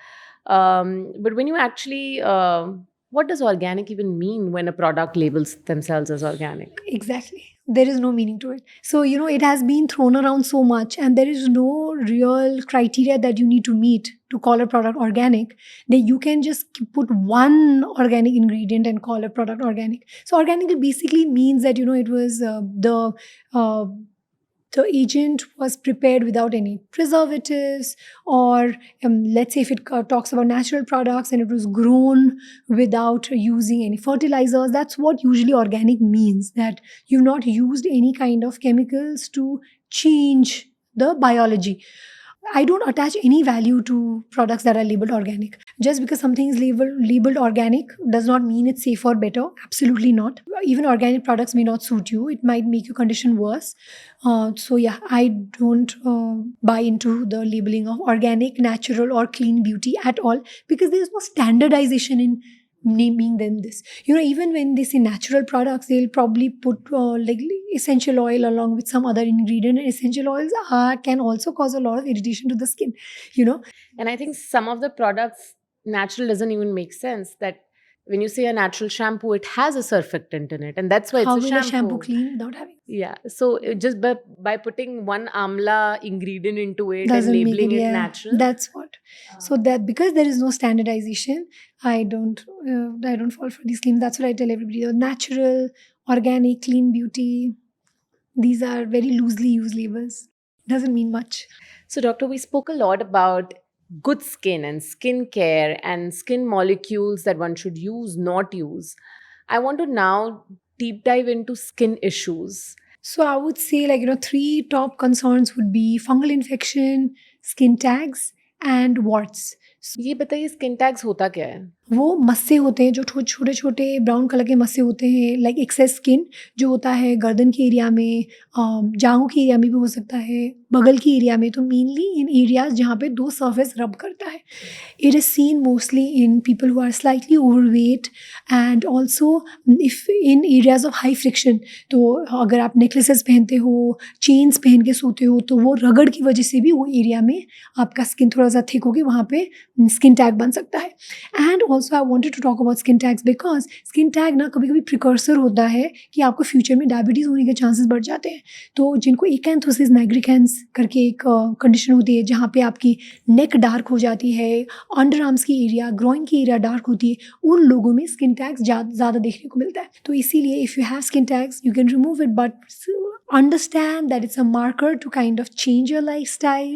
But when you actually, what does organic even mean when a product labels themselves as organic? Exactly. There is no meaning to it. So, it has been thrown around so much, and there is no real criteria that you need to meet to call a product organic. That you can just put one organic ingredient and call a product organic. So, organic basically means that, it was uh, the agent was prepared without any preservatives, or let's say if it talks about natural products and it was grown without using any fertilizers. That's what usually organic means, that you've not used any kind of chemicals to change the biology. I don't attach any value to products that are labeled organic. Just because something is labeled organic does not mean it's safe or better. Absolutely not. Even organic products may not suit you. It might make your condition worse. So yeah, I don't buy into the labeling of organic, natural, or clean beauty at all, because there is no standardization in naming them this. Even when they say natural products, they'll probably put like essential oil along with some other ingredient, and essential oils can also cause a lot of irritation to the skin. And I think some of the products, natural doesn't even make sense. That when you say a natural shampoo, it has a surfactant in it, and that's why How it's a will a shampoo. shampoo clean without having? Yeah. So just by putting one amla ingredient into it and Doesn't make labeling it yeah, natural. that's what. So that because there is no standardization, I don't fall for these claims. That's what I tell everybody. Natural, organic, clean beauty, these are very loosely used labels. Doesn't mean much. So, doctor, we spoke a lot about good skin and skin care and skin molecules that one should use, not use. I want to now deep dive into skin issues. So I would say, like, three top concerns would be fungal infection, skin tags, and warts. ये बताइए skin tags होता क्या है? वो मस्से होते हैं जो छोटे छोटे ब्राउन कलर के मस्से होते हैं, लाइक एक्सेस स्किन जो होता है गर्दन के एरिया में, जांघों के एरिया में भी हो सकता है, बगल की एरिया में. तो मेनली इन एरियाज जहाँ पे दो सर्फेस रब करता है. It is seen mostly in people who are slightly overweight, and also if in areas of high friction. तो अगर आप नेकलेसेस पहनते हो, चेन्स पहन के सोते हो, तो वो रगड़ की वजह से भी वो एरिया में आपका स्किन थोड़ा सा थिक होकर वहाँ पे स्किन टैग बन सकता है. And also I wanted to talk about skin tags because skin tag ना कभी कभी प्रिकर्सर होता है कि आपको फ्यूचर में डायबिटीज़ होने के चांसेस बढ़ जाते हैं. तो जिनको एकैंथोसिस नाइग्रिकेंस करके एक कंडीशन होती है जहाँ पे आपकी नेक डार्क हो जाती है, अंडर आर्म्स की एरिया, ग्रोइन की एरिया डार्क होती है, उन लोगों में स्किन टैग्स ज़्यादा देखने को मिलता है. तो इसीलिए if you have skin tags you can remove it, but understand that it's a marker to kind of change your lifestyle,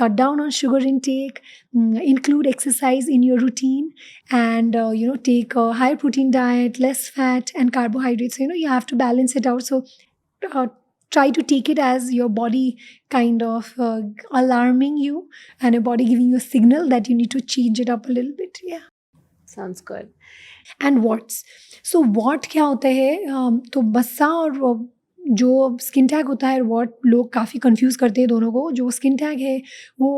cut down on sugar intake, include exercise in your routine, and take a higher protein diet, less fat and carbohydrates. So, you have to balance it out. So try to take it as your body kind of alarming you, and your body giving you a signal that you need to change it up a little bit. Yeah. Sounds good. And warts. So wart क्या होता है? तो बस्सा और जो skin tag होता है, what लोग काफ़ी कंफ्यूज करते हैं दोनों को. जो स्किन टैग है वो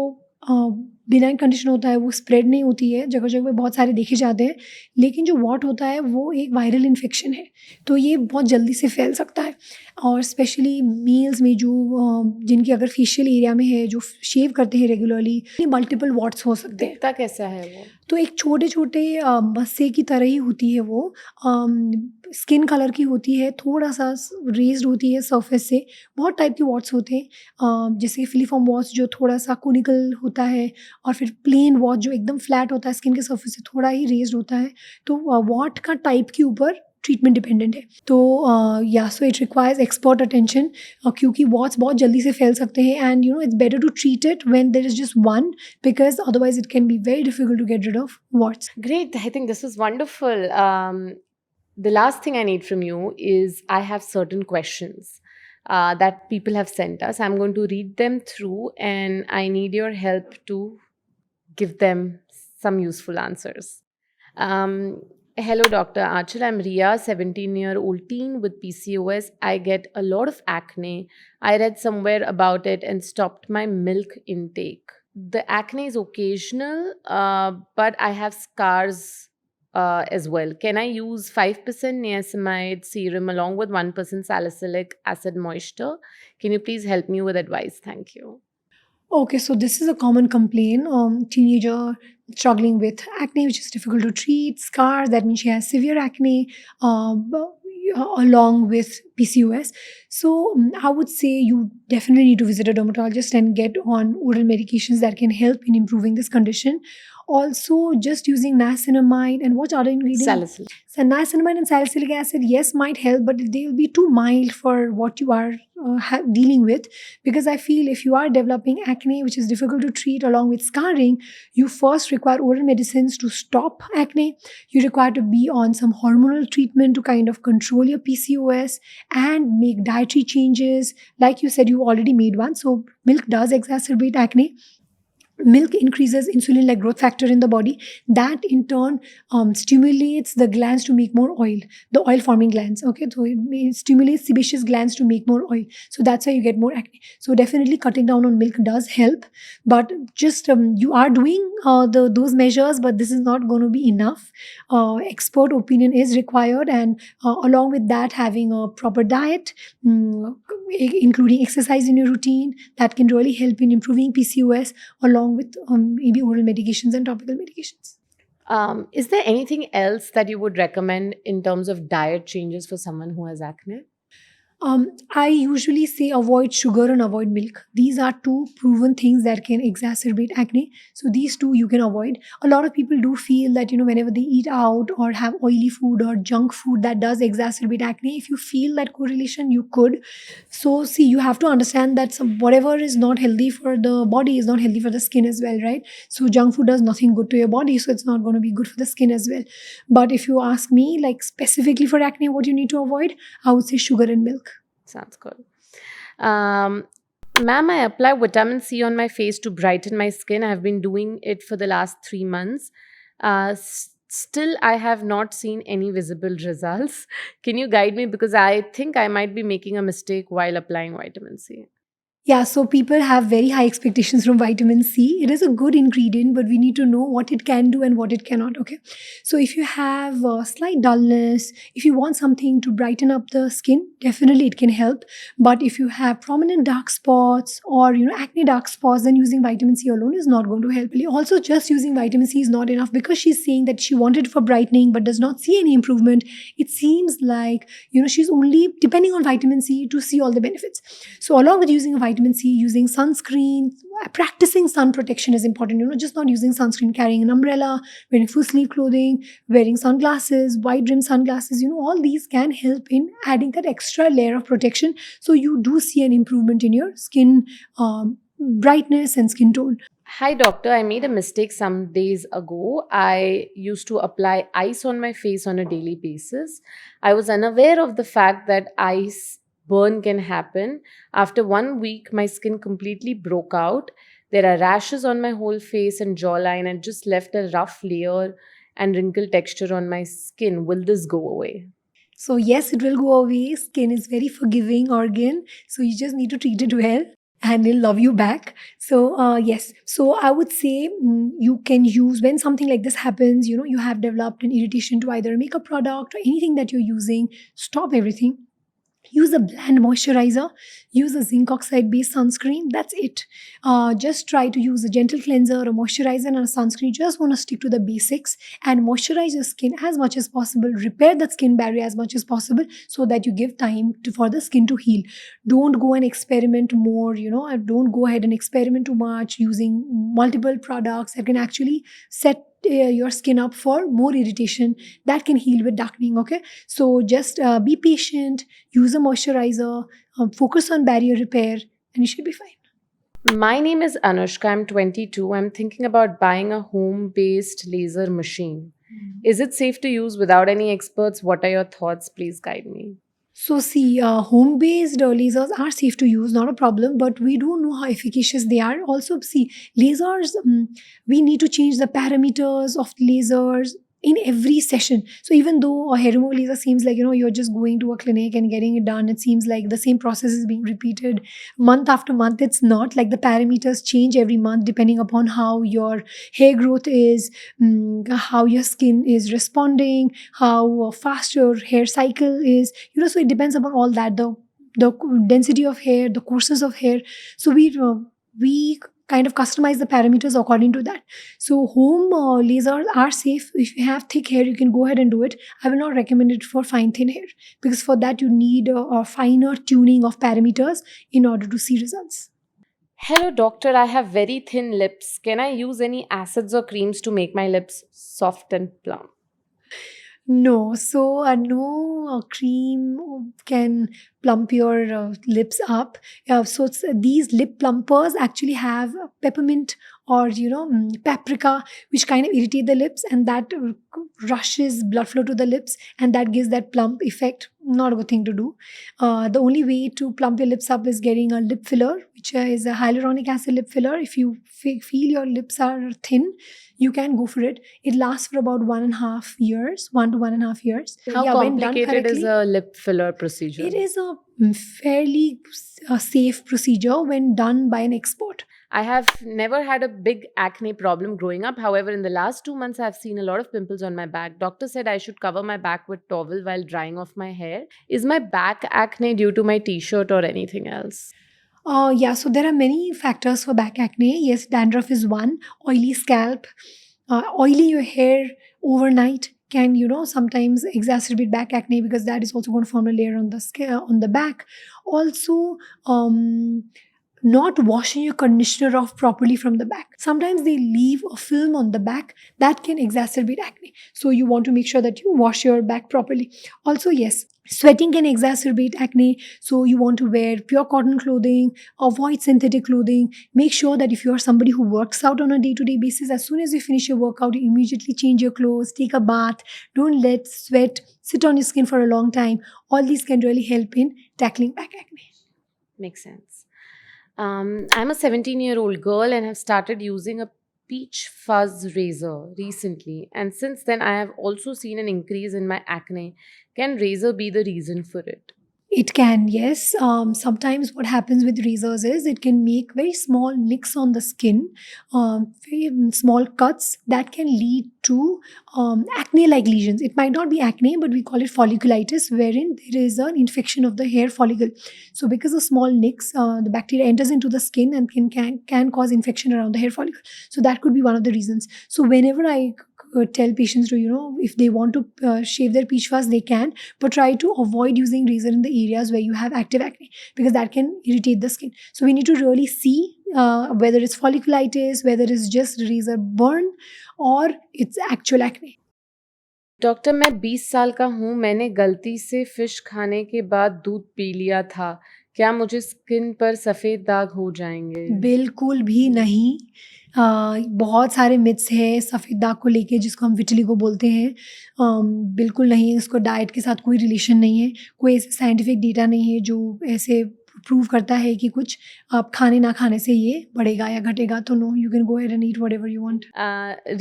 बिनाइन कंडीशन होता है, वो स्प्रेड नहीं होती है, जगह जगह पे बहुत सारे देखे जाते हैं. लेकिन जो वॉट होता है वो एक वायरल इन्फेक्शन है, तो ये बहुत जल्दी से फैल सकता है. और स्पेशली मेल्स में जो जिनकी अगर फेशियल एरिया में है, जो शेव करते हैं रेगुलरली, मल्टीपल वॉट्स हो सकते हैं. दिखता कैसा है वो? तो एक छोटे छोटे मस्से की तरह ही होती है वो, स्किन कलर की होती है, थोड़ा सा रेज्ड होती है सरफेस से. बहुत टाइप के वॉट्स होते हैं, जैसे फिलीफॉर्म वॉट्स जो थोड़ा सा कोनिकल होता है, और फिर प्लेन वॉट जो एकदम फ्लैट होता है, स्किन के सरफेस से थोड़ा ही रेज्ड होता है. तो वॉट का टाइप के ऊपर ट्रीटमेंट डिपेंडेंट है. तो या so it requires expert attention, क्योंकि वॉट्स बहुत जल्दी से फैल सकते हैं. And it's better to treat it when there is just one, because otherwise it can be very difficult to get rid of warts. Great. I think this is wonderful. The last thing I need from you is I have certain questions that people have sent us. I'm going to read them through and I need your help to give them some useful answers. Um, Hello, Dr. Aanchal. I'm Ria, 17-year-old teen with PCOS. I get a lot of acne. I read somewhere about it and stopped my milk intake. The acne is occasional, but I have scars as well. Can I use 5% niacinamide serum along with 1% salicylic acid moisture? Can you please help me with advice? Thank you. Okay, so this is a common complaint. Teenager struggling with acne, which is difficult to treat. Scars, that means she has severe acne, along with PCOS. So I would say you definitely need to visit a dermatologist and get on oral medications that can help in improving this condition. Also, just using niacinamide and what other ingredients? Salicylic. So niacinamide and salicylic acid, yes, might help, but they will be too mild for what you are dealing with. Because I feel if you are developing acne, which is difficult to treat along with scarring, you first require oral medicines to stop acne. You require to be on some hormonal treatment to kind of control your PCOS and make dietary changes. Like you said, you already made one. So milk does exacerbate acne. Milk increases insulin like growth factor in the body. That in turn stimulates the glands to make more oil, the oil forming glands. Okay, so it stimulates sebaceous glands to make more oil. So that's why you get more acne. So definitely cutting down on milk does help, but just you are doing those measures, but this is not going to be enough. Expert opinion is required, and along with that, having a proper diet, including exercise in your routine, that can really help in improving PCOS along with maybe oral medications and topical medications. Is there anything else that you would recommend in terms of diet changes for someone who has acne? I usually say avoid sugar and avoid milk. These are two proven things that can exacerbate acne. So these two you can avoid. A lot of people do feel that whenever they eat out or have oily food or junk food, that does exacerbate acne. If you feel that correlation, you could. So see, you have to understand that whatever is not healthy for the body is not healthy for the skin as well, right? So junk food does nothing good to your body, so it's not going to be good for the skin as well. But if you ask me, like specifically for acne, what you need to avoid, I would say sugar and milk. Sounds good. Ma'am, I apply vitamin C on my face to brighten my skin. I have been doing it for the last 3 months. Still, I have not seen any visible results. Can you guide me? Because I think I might be making a mistake while applying vitamin C. Yeah, so people have very high expectations from vitamin C. It is a good ingredient, but we need to know what it can do and what it cannot. Okay, so if you have slight dullness, if you want something to brighten up the skin, definitely it can help. But if you have prominent dark spots or acne dark spots, then using vitamin C alone is not going to help. Also, just using vitamin C is not enough because she's saying that she wanted it for brightening but does not see any improvement. It seems like she's only depending on vitamin C to see all the benefits. So along with using a vitamin C, using sunscreen, practicing sun protection is important. Just not using sunscreen, carrying an umbrella, wearing full sleeve clothing, wearing sunglasses, wide rim sunglasses. All these can help in adding that extra layer of protection. So you do see an improvement in your skin brightness and skin tone. Hi, doctor. I made a mistake some days ago. I used to apply ice on my face on a daily basis. I was unaware of the fact that ice burn can happen. After 1 week, my skin completely broke out. There are rashes on my whole face and jawline, and just left a rough layer and wrinkle texture on my skin. Will this go away? So yes, it will go away. Skin is very forgiving organ. So you just need to treat it well and it'll love you back. So yes. So I would say you can use when something like this happens, you have developed an irritation to either a makeup product or anything that you're using, stop everything. Use a bland moisturizer, use a zinc oxide based sunscreen. That's it. Just try to use a gentle cleanser, a moisturizer, and a sunscreen. Just want to stick to the basics and moisturize your skin as much as possible. Repair that skin barrier as much as possible so that you give time for the skin to heal. Don't go and experiment more, don't go ahead and experiment too much using multiple products that can actually set your skin up for more irritation that can heal with darkening. Okay, so just be patient, use a moisturizer, focus on barrier repair, and you should be fine. My name is Anushka. I'm 22. I'm thinking about buying a home based laser machine. Is it safe to use without any experts? What are your thoughts? Please guide me. So see, home-based lasers are safe to use, not a problem, but we don't know how efficacious they are. Also, see, lasers, we need to change the parameters of lasers in every session. So even though a hair removal laser seems like, you're just going to a clinic and getting it done, it seems like the same process is being repeated month after month. It's not like the parameters change every month depending upon how your hair growth is, how your skin is responding, how fast your hair cycle is, so it depends upon all that, the density of hair, the coarseness of hair. So we kind of customize the parameters according to that. So home lasers are safe. If you have thick hair, you can go ahead and do it. I will not recommend it for fine thin hair, because for that you need a finer tuning of parameters in order to see results. Hello, doctor. I have very thin lips. Can I use any acids or creams to make my lips soft and plump? No, so no cream can plump your lips up. These lip plumpers actually have peppermint or paprika, which kind of irritate the lips, and that rushes blood flow to the lips, and that gives that plump effect. Not a good thing to do. The only way to plump your lips up is getting a lip filler, which is a hyaluronic acid lip filler. If you feel your lips are thin, you can go for it. It lasts for about 1.5 years, 1 to 1.5 years. How When done complicated is correctly, a lip filler procedure? it is a fairly safe procedure when done by an expert. I have never had a big acne problem growing up. However, in the last 2 months, I've seen a lot of pimples on my back. Doctor said I should cover my back with towel while drying off my hair. Is my back acne due to my t-shirt or anything else? Yeah, so there are many factors for back acne. Yes, dandruff is one. Oily scalp, oily your hair overnight can sometimes exacerbate back acne, because that is also going to form a layer on the on the back. Also, not washing your conditioner off properly from the back. Sometimes they leave a film on the back that can exacerbate acne. So you want to make sure that you wash your back properly. Also, yes, sweating can exacerbate acne. So you want to wear pure cotton clothing, avoid synthetic clothing. Make sure that if you are somebody who works out on a day-to-day basis, as soon as you finish your workout, you immediately change your clothes, take a bath. Don't let sweat sit on your skin for a long time. All these can really help in tackling back acne. Makes sense. I'm a 17-year-old girl and have started using a peach fuzz razor recently. And since then, I have also seen an increase in my acne. Can razor be the reason for it? It can, yes. Sometimes what happens with razors is it can make very small nicks on the skin, very small cuts that can lead to acne-like lesions. It might not be acne, but we call it folliculitis, wherein there is an infection of the hair follicle. So because of small nicks, the bacteria enters into the skin and can cause infection around the hair follicle. So that could be one of the reasons. So whenever I tell patients to, if they want to shave their peach fuzz, they can, but try to avoid using razor in the areas where you have active acne, because that can irritate the skin. So we need to really see whether it's folliculitis, whether it's just razor burn, or it's actual acne. Doctor मैं 20 साल का हूँ मैंने गलती से fish खाने के बाद दूध पी लिया था क्या मुझे स्किन पर सफ़ेद दाग हो जाएंगे बिल्कुल भी नहीं। बहुत सारे मिथ्स हैं सफ़ेद दाग को लेके, जिसको हम विटिलिगो बोलते हैं। बिल्कुल नहीं, इसको डाइट के साथ कोई रिलेशन नहीं है। कोई ऐसे साइंटिफिक डेटा नहीं है जो ऐसे प्रूव करता है कि कुछ आप खाने ना खाने से ये बढ़ेगा या घटेगा। तो no, you can go ahead and eat whatever you want.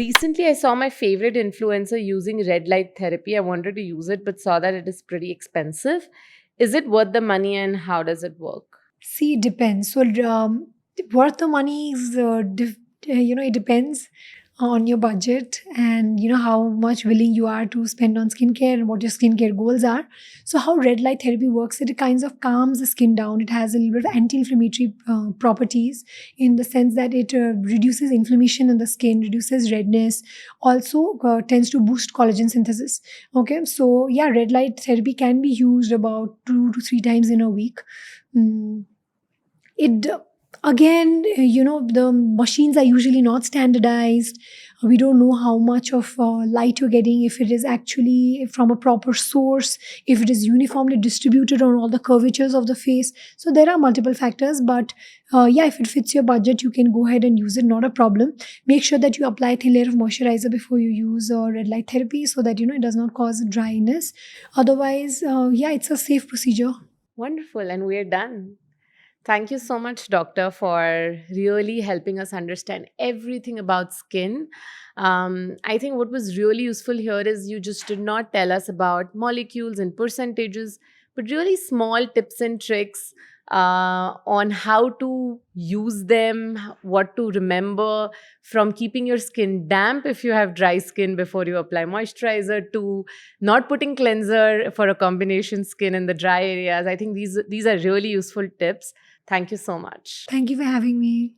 Recently, I saw my favorite influencer using red light therapy. I wanted to use it, but saw that it is pretty expensive. Is it worth the money, and how does it work? See, it depends. So, worth the money is, it depends on your budget and how much willing you are to spend on skincare and what your skincare goals are. So how red light therapy works, it kinds of calms the skin down. It has a little bit of anti-inflammatory properties, in the sense that it reduces inflammation in the skin, reduces redness, also tends to boost collagen synthesis. Okay, so yeah, red light therapy can be used about 2 to 3 times in a week. It Again, the machines are usually not standardized. We don't know how much of light you're getting, if it is actually from a proper source, if it is uniformly distributed on all the curvatures of the face. So there are multiple factors, but yeah, if it fits your budget, you can go ahead and use it, not a problem. Make sure that you apply a thin layer of moisturizer before you use red light therapy, so that it does not cause dryness. Otherwise, yeah, it's a safe procedure. Wonderful. And we're done. Thank you so much, doctor, for really helping us understand everything about skin. I think what was really useful here is you just did not tell us about molecules and percentages, but really small tips and tricks on how to use them, what to remember, from keeping your skin damp if you have dry skin before you apply moisturizer, to not putting cleanser for a combination skin in the dry areas. I think these are really useful tips. Thank you so much. Thank you for having me.